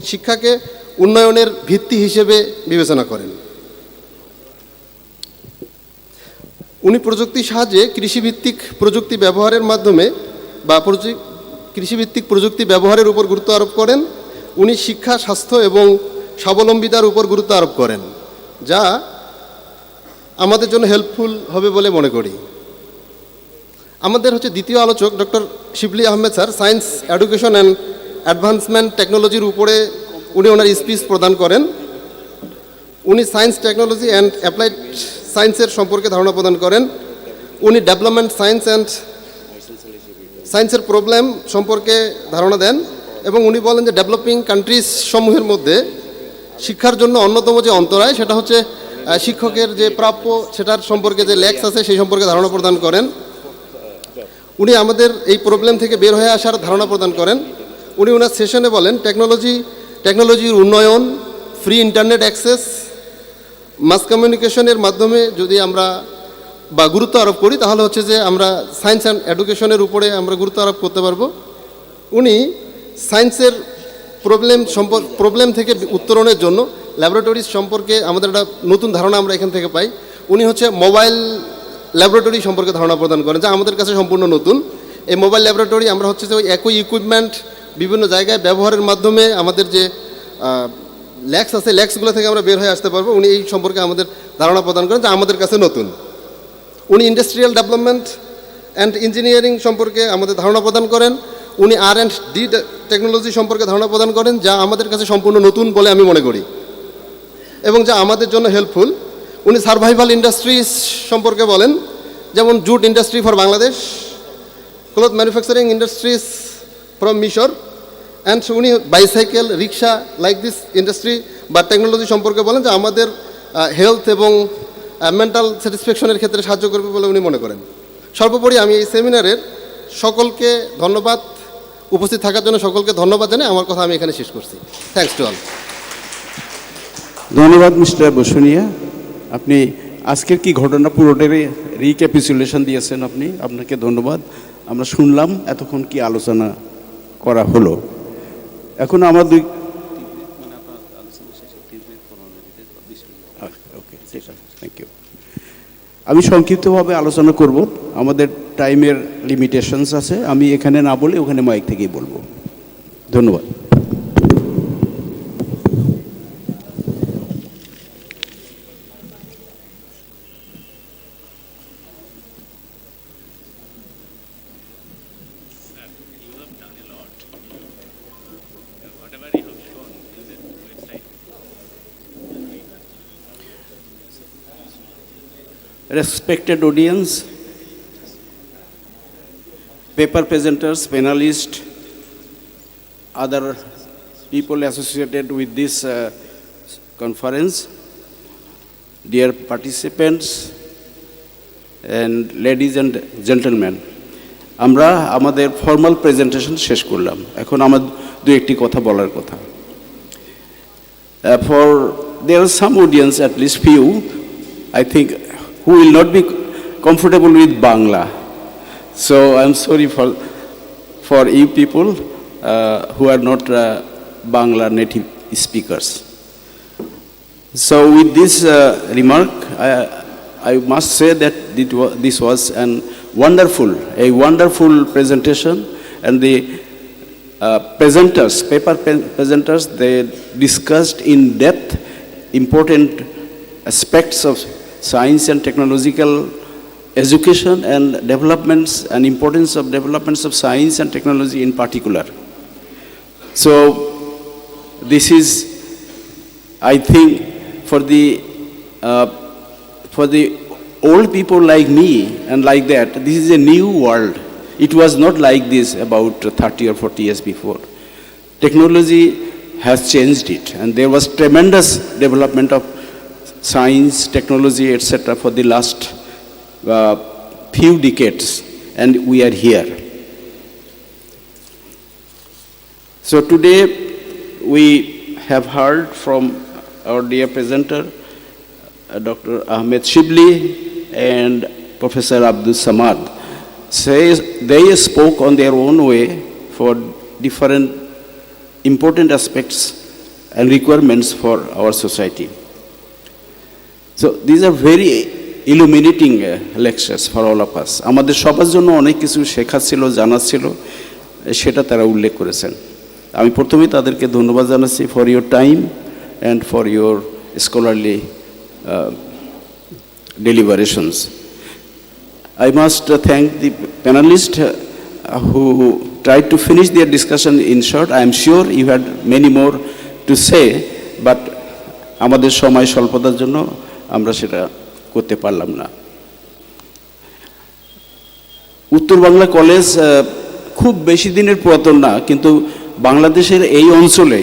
শিক্ষাকে উন্নয়নের ভিত্তি হিসেবে বিবেচনা করেন। উনি প্রযুক্তির সাহায্যে কৃষিভিত্তিক প্রযুক্তি ব্যবহারের মাধ্যমে কৃষিভিত্তিক প্রযুক্তি ব্যবহারের উপর গুরুত্ব আরোপ করেন। উনি শিক্ষা, স্বাস্থ্য এবং স্বাবলম্বিতার উপর গুরুত্ব আরোপ করেন, যা আমাদের জন্য হেল্পফুল হবে বলে মনে করি। আমাদের হচ্ছে দ্বিতীয় আলোচক doctor Shibli Ahmed sir, science education and advancement টেকনোলজির উপরে উনি ওনার স্পিচ প্রদান করেন। উনি সায়েন্স, টেকনোলজি অ্যান্ড অ্যাপ্লাইড সায়েন্সের সম্পর্কে ধারণা প্রদান করেন। উনি ডেভেলপমেন্ট সায়েন্স অ্যান্ড সায়েন্সের প্রবলেম সম্পর্কে ধারণা দেন, এবং উনি বলেন যে ডেভেলপিং কান্ট্রিজ সমূহের মধ্যে শিক্ষার জন্য অন্যতম যে অন্তরায়, সেটা হচ্ছে শিক্ষকের যে প্রাপ্য, সেটার সম্পর্কে যে ল্যাক্স আছে সেই সম্পর্কে ধারণা প্রদান করেন। উনি আমাদের এই প্রবলেম থেকে বের হয়ে আসার ধারণা প্রদান করেন। উনি ওনার সেশনে বলেন টেকনোলজির উন্নয়ন, ফ্রি ইন্টারনেট অ্যাক্সেস, মাস কমিউনিকেশনের মাধ্যমে যদি আমরা গুরুত্ব আরোপ করি, তাহলে হচ্ছে যে আমরা সায়েন্স অ্যান্ড এডুকেশনের উপরে আমরা গুরুত্ব আরোপ করতে পারবো। উনি সায়েন্সের প্রবলেম থেকে উত্তরণের জন্য ল্যাবরেটরিজ সম্পর্কে আমাদের একটা নতুন ধারণা আমরা এখান থেকে পাই। উনি হচ্ছে মোবাইল ল্যাবরেটরি সম্পর্কে ধারণা প্রদান করেন, যা আমাদের কাছে সম্পূর্ণ নতুন। এই মোবাইল ল্যাবরেটরি আমরা হচ্ছে যে ওই একই ইকুইপমেন্ট বিভিন্ন জায়গায় ব্যবহারের মাধ্যমে আমাদের যে ল্যাক্স আছে, ল্যাক্সগুলো থেকে আমরা বের হয়ে আসতে পারবো। উনি এই সম্পর্কে আমাদের ধারণা প্রদান করেন, যা আমাদের কাছে নতুন। উনি ইন্ডাস্ট্রিয়াল ডেভেলপমেন্ট অ্যান্ড ইঞ্জিনিয়ারিং সম্পর্কে আমাদের ধারণা প্রদান করেন। উনি R&D টেকনোলজি সম্পর্কে ধারণা প্রদান করেন, যা আমাদের কাছে সম্পূর্ণ নতুন বলে আমি মনে করি এবং যা আমাদের জন্য হেল্পফুল। উনি সার্ভাইভাল ইন্ডাস্ট্রিজ সম্পর্কে বলেন, যেমন jute industry for Bangladesh, cloth manufacturing industries from মিশর, অ্যান্ড উনি bicycle, rickshaw like this industry বা টেকনোলজি সম্পর্কে বলেন, যা আমাদের হেলথ এবং মেন্টাল স্যাটিসফ্যাকশনের ক্ষেত্রে সাহায্য করবে বলে উনি মনে করেন। সর্বোপরি আমি এই সেমিনারের সকলকে ধন্যবাদ, উপস্থিত থাকার জন্য সকলকে ধন্যবাদ জানাই আমার কথা আমি এখানে শেষ করছি। Thanks to all. ধন্যবাদ মিস্টার বসুনিয়া। আপনি আজকের কি ঘটনা পুরোটারই রিক্যাপিচুলেশন দিয়েছেন, আপনাকে ধন্যবাদ। আমরা শুনলাম এতক্ষণ কি আলোচনা করা হলো। এখন আমার থ্যাংক ইউ। আমি সংক্ষিপ্তভাবে আলোচনা করব, আমাদের টাইমের লিমিটেশনস আছে। আমি এখানে না বলে ওখানে মাইক থেকেই বলবো। ধন্যবাদ। Respected audience, paper presenters, panelists, other people associated with this conference, dear participants, and ladies and gentlemen, আমরা আমাদের ফর্মাল প্রেজেন্টেশন শেষ করলাম। এখন আমার দু একটি কথা বলার কথা। For there are some audience, at least few, I think, who will not be comfortable with Bangla. So I'm sorry for you people who are not Bangla native speakers. So with this remark, I must say that this was a wonderful presentation, and the paper presenters, they discussed in depth important aspects of science and technological education and developments, and importance of developments of science and technology in particular. So this is, I think, for the old people like me and like that, this is a new world. It was not like this about 30 or 40 years before. Technology has changed it, and there was tremendous development of science, technology, etc. for the last few decades, and we are here. So today we have heard from our dear presenter, Dr. Ahmed Shibli and Professor Abdul Samad. They spoke on their own way for different important aspects and requirements for our society. So these are very illuminating lectures for all of us. আমাদের সবার জন্য অনেক কিছু শেখার ছিল, জানার ছিল, সেটা তারা উল্লেখ করেছেন। আমি প্রথমেই তাদেরকে ধন্যবাদ জানাচ্ছি for your time and for your scholarly deliberations. I must thank the panelists who tried to finish their discussion in short. I am sure you had many more to say, but আমাদের সময় স্বল্পতার জন্য আমরা সেটা করতে পারলাম না। উত্তর বাংলা কলেজ খুব বেশি দিনের পুরাতন না, কিন্তু বাংলাদেশের এই অঞ্চলে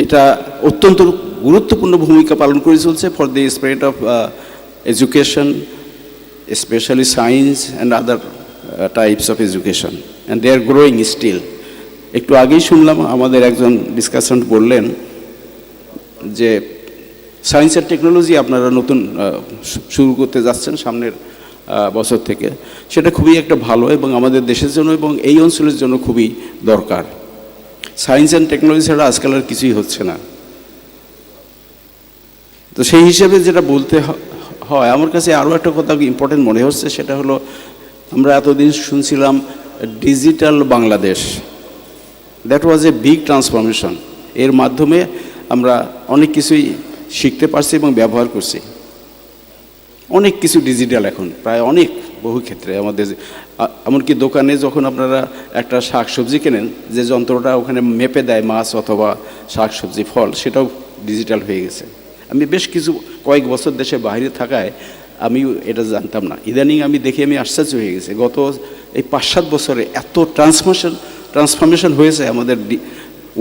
এটা অত্যন্ত গুরুত্বপূর্ণ ভূমিকা পালন করে চলছে for the spread of education, especially science and other types of education, and they are growing still. একটু আগেই শুনলাম আমাদের একজন ডিসকাশন বললেন যে সায়েন্স অ্যান্ড টেকনোলজি আপনারা নতুন শুরু করতে যাচ্ছেন সামনের বছর থেকে। সেটা খুবই একটা ভালো এবং আমাদের দেশের জন্য এবং এই অঞ্চলের জন্য খুবই দরকার। সায়েন্স অ্যান্ড টেকনোলজি ছাড়া আজকাল আর কিছুই হচ্ছে না। তো সেই হিসেবে যেটা বলতে হয়, আমার কাছে আরও একটা কথা ইম্পর্টেন্ট মনে হচ্ছে, সেটা হলো আমরা এতদিন শুনছিলাম digital Bangladesh. That was a big transformation. এর মাধ্যমে আমরা অনেক কিছুই শিখতে পারছি এবং ব্যবহার করছি। অনেক কিছু ডিজিটাল এখন, প্রায় অনেক বহু ক্ষেত্রে আমাদের, এমনকি দোকানে যখন আপনারা একটা শাক সবজি কেনেন, যে যন্ত্রটা ওখানে মেপে দেয় মাছ অথবা শাক সবজি ফল, সেটাও ডিজিটাল হয়ে গেছে। আমি বেশ কয়েক বছর দেশে বাইরে থাকায় আমি এটা জানতাম না। ইদানিং আমি দেখি আমি আশ্চর্য হয়ে গেছে, গত এই 5-7 বছরে এত ট্রান্সফরমেশন হয়েছে আমাদের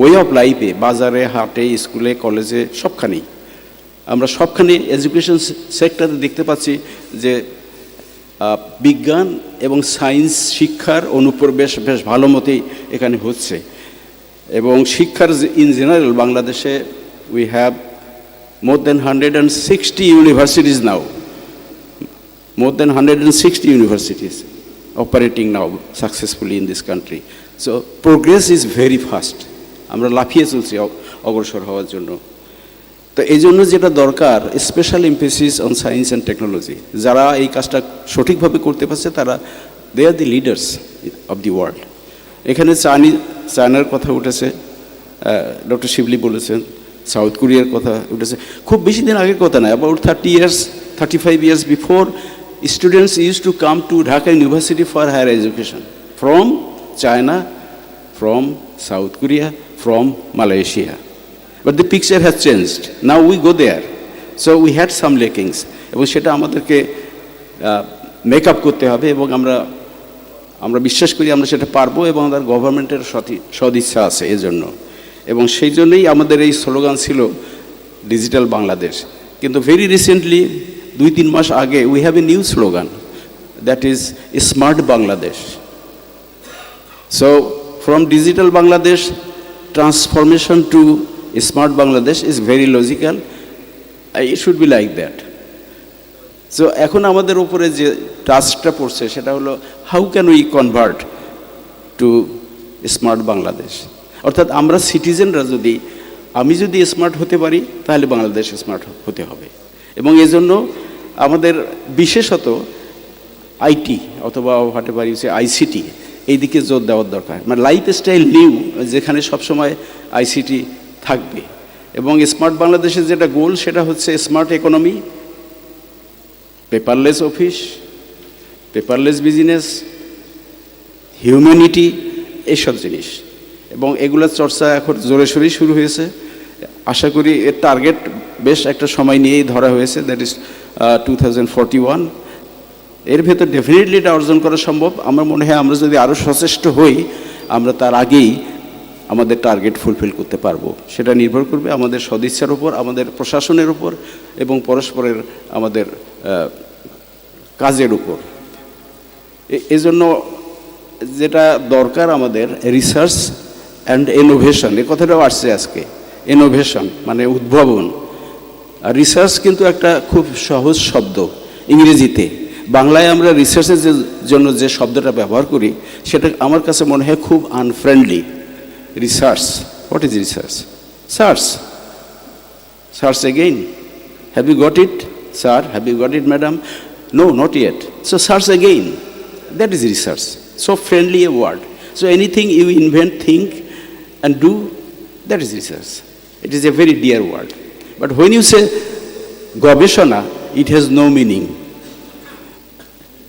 ওয়ে অফ লাইফে, বাজারে, হাটে, স্কুলে, কলেজে, সবখানেই। আমরা সবখানে এডুকেশন সেক্টরে দেখতে পাচ্ছি যে বিজ্ঞান এবং সায়েন্স শিক্ষার অনুপ্রবেশ বেশ ভালো মতোই এখানে হচ্ছে। এবং শিক্ষার ইন জেনারেল বাংলাদেশে we have more than 160 universities now. More than 160 universities operating now successfully in this country. So progress is very fast. আমরা লাফিয়ে চলছি অগ্রসর হওয়ার জন্য। তো এই জন্য যেটা দরকার, special emphasis on science and technology. যারা এই কাজটা সঠিকভাবে করতে পারছে তারা they are the leaders of the world. এখানে চায়নার কথা উঠেছে, ডক্টর শিবলি বলেছেন, সাউথ কোরিয়ার কথা উঠেছে। খুব বেশি দিন আগের কথা নয়, about 35 years before, students used to come to Dhaka University for higher education from China, from South Korea, from Malaysia. But the picture has changed. Now we go there. So we had some lackings. এবং সেটা আমাদেরকে make up করতে হবে, এবং আমরা বিশ্বাস করি আমরা সেটা পারবো, এবং আমাদের গভর্নমেন্টের সদিচ্ছা আছে এজন্য। এবং সেই জন্যই আমাদের এই স্লোগান ছিল ডিজিটাল বাংলাদেশ। কিন্তু ভেরি রিসেন্টলি 2-3 মাস আগে we have a new slogan, that is smart Bangladesh. So from digital Bangladesh transformation to smart Bangladesh is very logical. It should be like that. So এখন আমাদের উপরে যে টাস্কটা পড়ছে সেটা হলো how can we convert to smart Bangladesh. অর্থাৎ আমরা সিটিজেনরা আমি যদি স্মার্ট হতে পারি তাহলে বাংলাদেশ স্মার্ট হতে হবে, এবং এজন্য আমাদের বিশেষত আইটি অথবা হতে পারি আইসিটি এই দিকে জোর দেওয়ার দরকার। মানে লাইফস্টাইল নিউ, যেখানে সবসময় আইসিটি থাকবে, এবং স্মার্ট বাংলাদেশের যেটা গোল সেটা হচ্ছে smart economy, paperless office, paperless business, humanity, এইসব জিনিস। এবং এগুলোর চর্চা এখন জোরে সোরেই শুরু হয়েছে। আশা করি এর টার্গেট বেশ একটা সময় নিয়েই ধরা হয়েছে, দ্যাট ইজ 2041। এর ভেতর ডেফিনেটলি এটা অর্জন করা সম্ভব। আমার মনে হয় আমরা যদি আরও সচেষ্ট হই আমরা তার আগেই আমাদের টার্গেট ফুলফিল করতে পারবো। সেটা নির্ভর করবে আমাদের সদিচ্ছার উপর, আমাদের প্রশাসনের উপর, এবং পরস্পরের আমাদের কাজের উপর। এজন্য যেটা দরকার আমাদের রিসার্চ অ্যান্ড ইনোভেশন, এ কথাটাও আসছে আজকে। ইনোভেশন মানে উদ্ভাবন। আর রিসার্চ কিন্তু একটা খুব সহজ শব্দ ইংরেজিতে। বাংলায় আমরা রিসার্চের জন্য যে শব্দটা ব্যবহার করি সেটা আমার কাছে মনে হয় খুব unfriendly. Research, what is research? Search, search again. Have you got it sir? Have you got it madam? No, not yet. So search again. That is research. So friendly a word. So anything you invent, think and do, that is research. It is a very dear word. But when you say gobeshona, it has no meaning.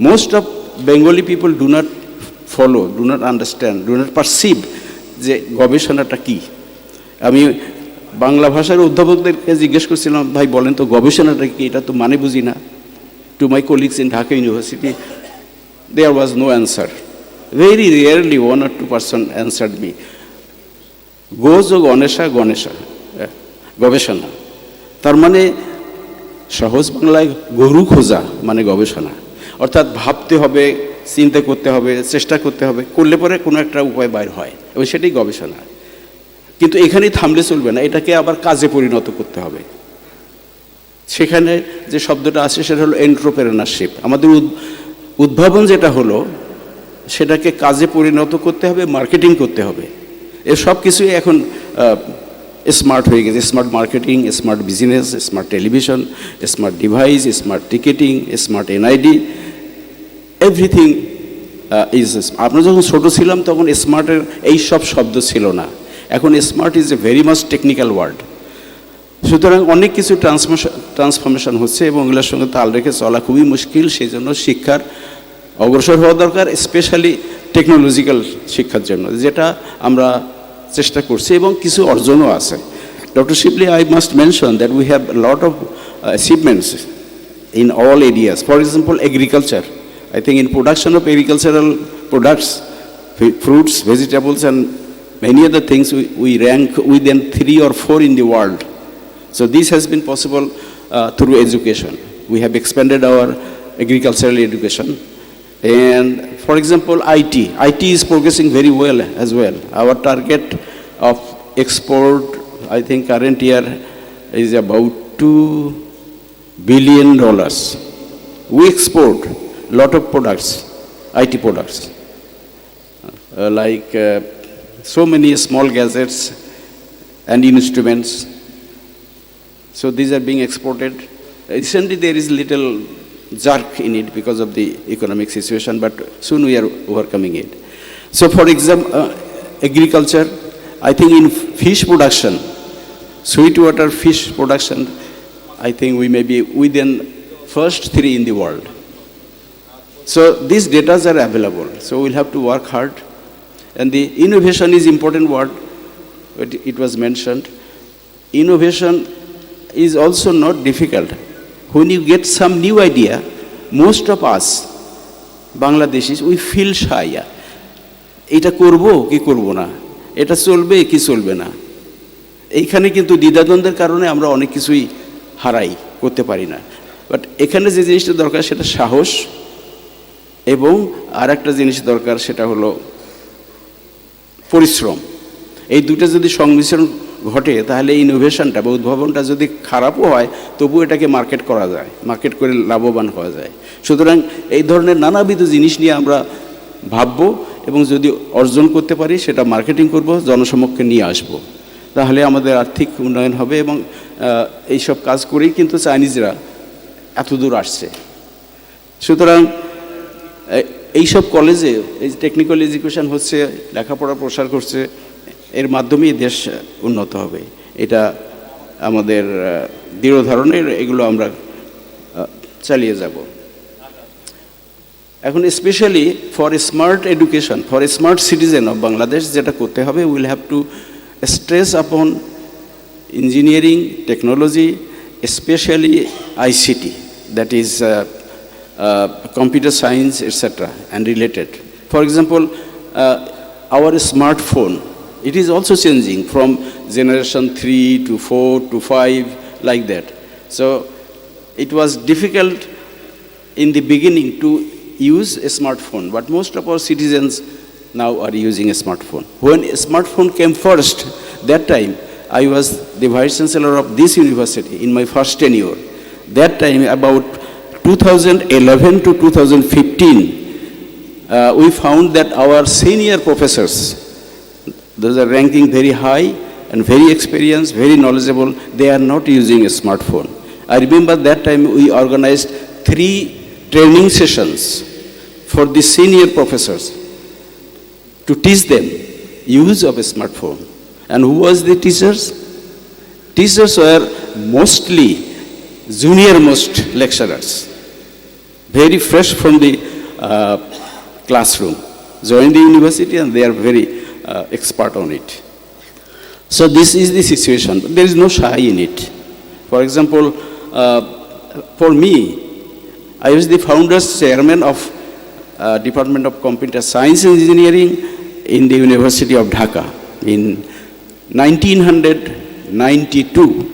Most of Bengali people do not follow, do not understand, do not perceive যে গবেষণাটা কি। আমি বাংলা ভাষার অধ্যাপকদেরকে জিজ্ঞেস করছিলাম, ভাই বলেন তো গবেষণাটা কি, এটা তো মানে বুঝি না। To my colleagues in Dhaka University, there was no answer. Very rarely 1 or 2% answered me. Gojo Ganesha, Ganesha, গবেষণা। তার মানে সহজ বাংলায় গরু খোঁজা মানে গবেষণা। অর্থাৎ ভাবতে হবে, চিন্তা করতে হবে, চেষ্টা করতে হবে, করলে পরে কোনো একটা উপায় বাইর হয়, এবং সেটাই গবেষণা। কিন্তু এখানেই থামলে চলবে না, এটাকে আবার কাজে পরিণত করতে হবে। সেখানে যে শব্দটা আছে সেটা হলো এন্ট্রোপ্রেনারশিপ। আমাদের উদ্ভাবন যেটা হলো সেটাকে কাজে পরিণত করতে হবে, মার্কেটিং করতে হবে। এর সব কিছুই এখন স্মার্ট হয়ে গেছে। Smart marketing, smart business, smart television, smart device, smart ticketing, smart NID, everything is. আমরা যখন ছোটো ছিলাম তখন স্মার্টের এই সব শব্দ ছিল না। এখন smart is a very much technical word. সুতরাং অনেক কিছু ট্রান্সফরমেশন হচ্ছে, এবং এগুলোর সঙ্গে তাল রেখে চলা খুবই মুশকিল। সেই জন্য শিক্ষার অগ্রসর হওয়া দরকার, স্পেশালি টেকনোলজিক্যাল শিক্ষার জন্য, যেটা আমরা চেষ্টা করছি এবং কিছু অর্জনও আছে। Doctor Shibli, I must mention that we have lot of achievements in all areas. For example, agriculture. I think in production of agricultural products, fruits, vegetables, and many other things, we rank within 3 or 4 in the world. So this has been possible through education. We have expanded our agricultural education. And for example, IT is progressing very well as well. Our target of export, I think current year is about $2 billion. We export a lot of products, IT products, like so many small gadgets and instruments. So these are being exported. Recently there is little jerk in it because of the economic situation, but soon we are overcoming it. So for example, agriculture, I think in fish production, sweetwater fish production, I think we may be within first 3 in the world. So these data are available. So we'll have to work hard. And the innovation is important word. It was mentioned. Innovation is also not difficult. When you get some new idea, most of us, Bangladeshis, we feel shy. এটা করব কি করব না, এটা চলবে কি চলবে না। এইখানে কিন্তু দ্বিধাদ্বন্দ্বের কারণে আমরা অনেক কিছুই হারাই, করতে পারি না। বাট এখানে যে জিনিসটা দরকার সেটা সাহস, এবং আর একটা জিনিস দরকার সেটা হলো পরিশ্রম। এই দুটো যদি সংমিশ্রণ ঘটে তাহলে ইনোভেশনটা বা উদ্ভাবনটা যদি খারাপও হয় তবু এটাকে মার্কেট করা যায়, মার্কেট করে লাভবান হওয়া যায়। সুতরাং এই ধরনের নানাবিধ জিনিস নিয়ে আমরা ভাববো এবং যদি অর্জন করতে পারি সেটা মার্কেটিং করব, জনসমক্ষে নিয়ে আসব, তাহলে আমাদের আর্থিক উন্নয়ন হবে। এবং এইসব কাজ করেই কিন্তু চাইনিজরা এত দূর আসছে। সুতরাং এইসব কলেজে এই টেকনিক্যাল এডুকেশন হচ্ছে, লেখাপড়া প্রসার করছে, এর মাধ্যমেই দেশ উন্নত হবে। এটা আমাদের দৃঢ় ধারণের, এগুলো আমরা চালিয়ে যাব। এখন specially for a smart education, for a smart citizen of Bangladesh যেটা করতে হবে, উইল হ্যাভ টু স্ট্রেস আপন engineering technology, specially ICT, that is computer science, etc., and related. For example, our smartphone, it is also changing from generation 3 to 4 to 5, like that. So it was difficult in the beginning to use a smartphone, but most of our citizens now are using a smartphone. When a smartphone came first, that time I was the vice chancellor of this university in my first tenure. That time, about 2011 to 2015, we found that our senior professors, those are ranking very high and very experienced, very knowledgeable, they are not using a smartphone. I remember that time we organized 3 training sessions for the senior professors to teach them use of a smartphone. And who was the teachers? Teachers were mostly junior most lecturers, very fresh from the classroom, joined the university, and they are very expert on it. So this is the situation, but there is no shy in it. For example, for me, I was the founders chairman of Department of Computer Science and Engineering in the University of Dhaka in 1992.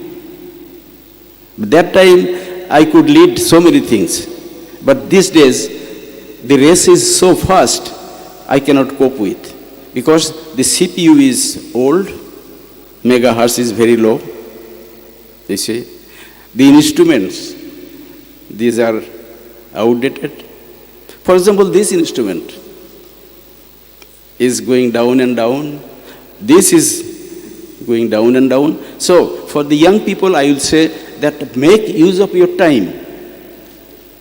That time I could lead so many things. But these days, the race is so fast, I cannot cope with. Because the CPU is old, megahertz is very low, you see. The instruments, these are outdated. For example, this instrument is going down and down. This is going down and down. So, for the young people, I will say that make use of your time.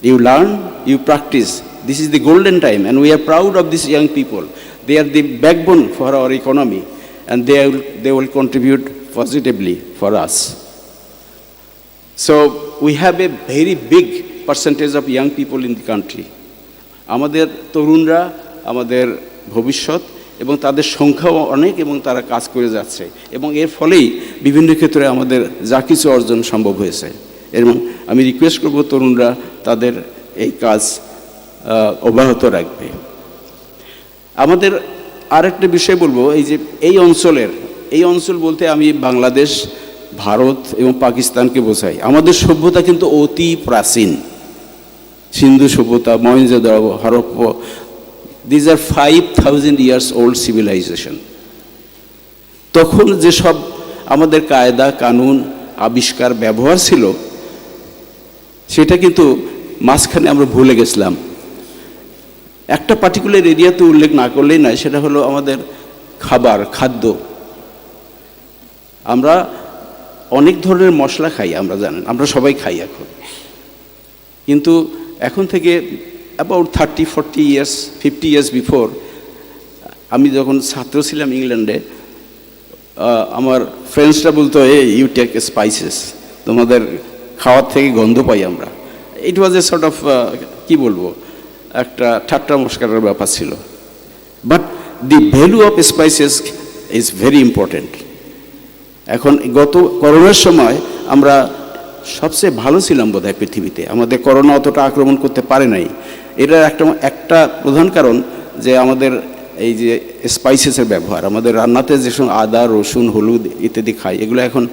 You learn, you practice. This is the golden time, and we are proud of these young people. They are the backbone for our economy, and they will contribute positively for us. So we have a very big percentage of young people in the country. আমাদের তরুণরা আমাদের ভবিষ্যৎ, এবং তাদের সংখ্যাও অনেক, এবং তারা কাজ করে যাচ্ছে, এবং এর ফলেই বিভিন্ন ক্ষেত্রে আমাদের যা কিছু অর্জন সম্ভব হয়েছে। এবং আমি রিকোয়েস্ট করব তরুণরা তাদের এই কাজ অব্যাহত রাখবে। আমাদের আরেকটা বিষয় বলবো, এই যে এই অঞ্চল বলতে আমি বাংলাদেশ, ভারত এবং পাকিস্তানকে বোঝাই। আমাদের সভ্যতা কিন্তু অতি প্রাচীন, সিন্ধু সভ্যতা, Mohenjo-daro, Harappa, these are 5000 years old civilization. তখন যেসব আমাদের কায়দা কানুন আবিষ্কার ব্যবহার ছিল, সেটা কিন্তু মাঝখানে আমরা ভুলে গেছিলাম। একটা পার্টিকুলার এরিয়াতে উল্লেখ না করলেই নয়, সেটা হলো আমাদের খাদ্য। আমরা অনেক ধরনের মশলা খাই, আমরা জানেন, আমরা সবাই খাই এখন। কিন্তু এখন থেকে অ্যাবাউট 30-40 years, 50 years বিফোর, আমি যখন ছাত্র ছিলাম ইংল্যান্ডে, আমার ফ্রেন্ডসরা বলতো, ইউ টেক স্পাইসেস, তোমাদের খাওয়ার থেকে গন্ধ পাই আমরা। ইট ওয়াজ এ সর্ট অফ, কী বলবো, একটা ঠাট্টা মস্করার ব্যাপার ছিল। But the value of spices is very important. এখন গত করোনার সময় আমরা সবচেয়ে ভালো ছিলাম বোধহয় পৃথিবীতে, আমাদের করোনা অতটা আক্রমণ করতে পারে নাই। এটার একটা প্রধান কারণ যে আমাদের এই যে স্পাইসেসের ব্যবহার, আমাদের রান্নাতে যেসব আদা, রসুন, হলুদ ইত্যাদি খাই, এগুলো এখন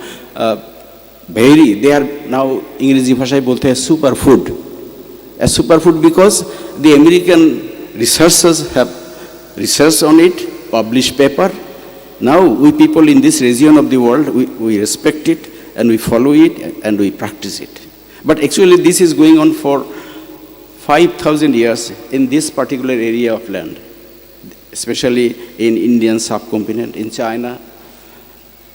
they are now, ইংরেজি ভাষায় বলতে হয় super food. A superfood because the American researchers have researched on it, published paper, now we people in this region of the world, we respect it and we follow it and we practice it. But actually this is going on for 5,000 years in this particular area of land, especially in Indian subcontinent, in China.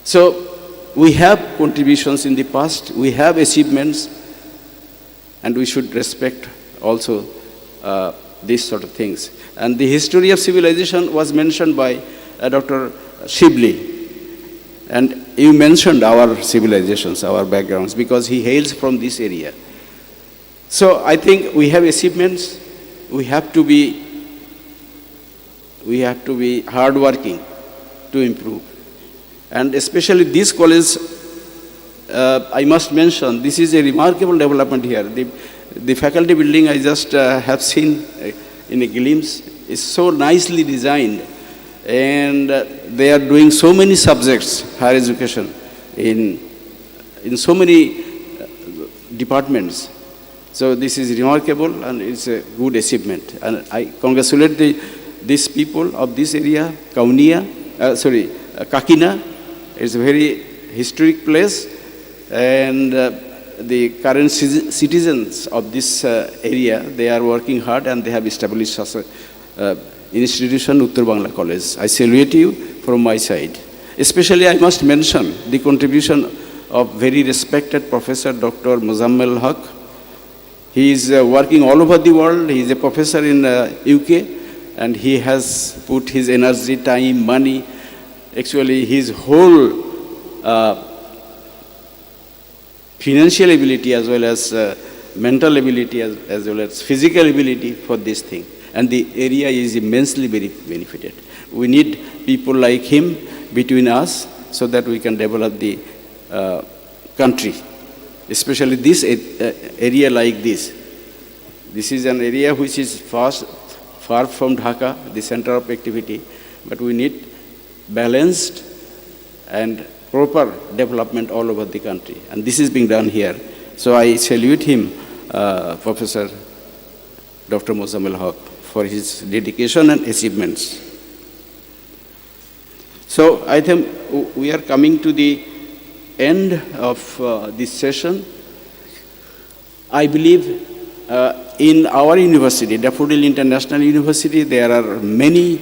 So we have contributions in the past, we have achievements, and we should respect also these sort of things. And the history of civilization was mentioned by Dr. Shibli. And you mentioned our civilizations, our backgrounds, because he hails from this area. So I think we have achievements. We have to be hardworking to improve. And especially this college, I must mention, this is a remarkable development here. The faculty building I just have seen in a glimpse is so nicely designed, and they are doing so many subjects, higher education, in so many departments. So this is remarkable and it's a good achievement. And I congratulate these people of this area, Kakina. It's a very historic place, and the current citizens of this area, they are working hard and they have established such an institution, Uttar Bangla College. I salute you from my side. Especially I must mention the contribution of very respected Professor Dr. Mozammel Haq. He is working all over the world. He is a professor in UK, and he has put his energy, time, money, actually his whole financial ability as well as mental ability as well as physical ability for this thing. And the area is immensely benefited. We need people like him between us so that we can develop the country. Especially this area like this. This is an area which is far from Dhaka, the center of activity, but we need balanced and proper development all over the country. And this is being done here. So I salute him, Professor Dr. Mozammel Haq, for his dedication and achievements. So I think we are coming to the end of this session. I believe in our university, Daffodil International University, there are many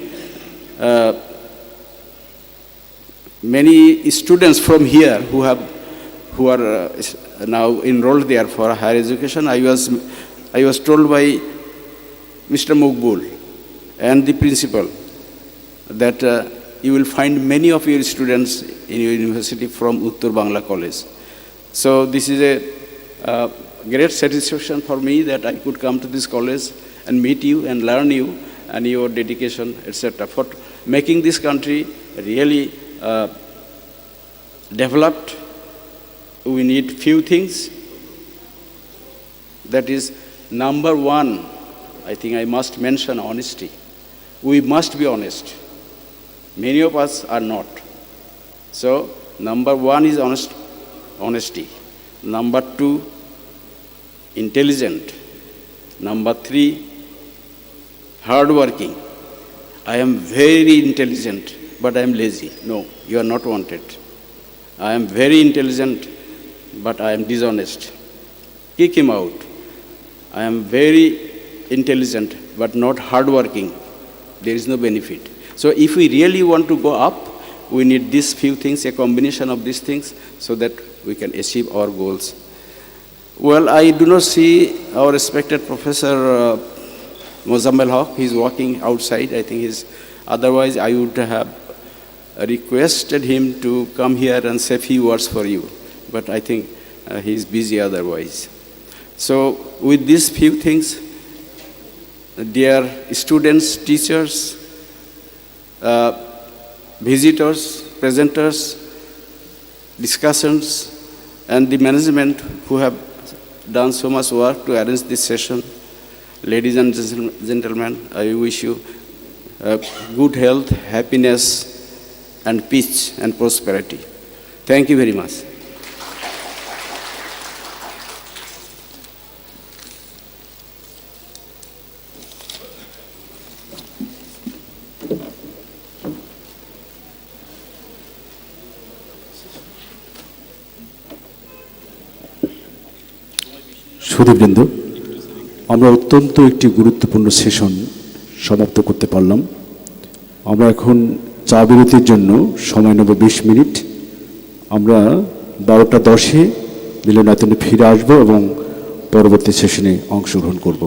students from here who are now enrolled there for higher education. I was told by Mr. Mugbul and the principal that you will find many of your students in your university from Uttar Bangla College. So this is a great satisfaction for me that I could come to this college and meet you and learn you and your dedication, etc. For making this country really developed. We need few things. That is, number one, I think I must mention honesty. We must be honest. Many of us are not. So, number one is honesty. Number two, intelligent. Number three, hardworking. I am very intelligent, but I am lazy. No, you are not wanted. I am very intelligent, but I am dishonest. Kick him out. I am very intelligent, but not hardworking. There is no benefit. So if we really want to go up, we need these few things, a combination of these things, so that we can achieve our goals. Well, I do not see our respected Professor Mozammel Haq. He is walking outside. I think otherwise I would have requested him to come here and say a few words for you. But I think he is busy otherwise. So with these few things, dear students, teachers, visitors, presenters, discussants, and the management who have done so much work to arrange this session, ladies and gentlemen, I wish you good health, happiness, and peace and prosperity. Thank you very much. সুধীবৃন্দ, আমরা অত্যন্ত একটি গুরুত্বপূর্ণ session সমাপ্ত করতে পারলাম। আমরা এখন চা বিরতির জন্য সময় নেব 20 মিনিট। আমরা 12টা 10-এ মিলনায়তনে ফিরে আসব এবং পরবর্তী সেশনে অংশগ্রহণ করব।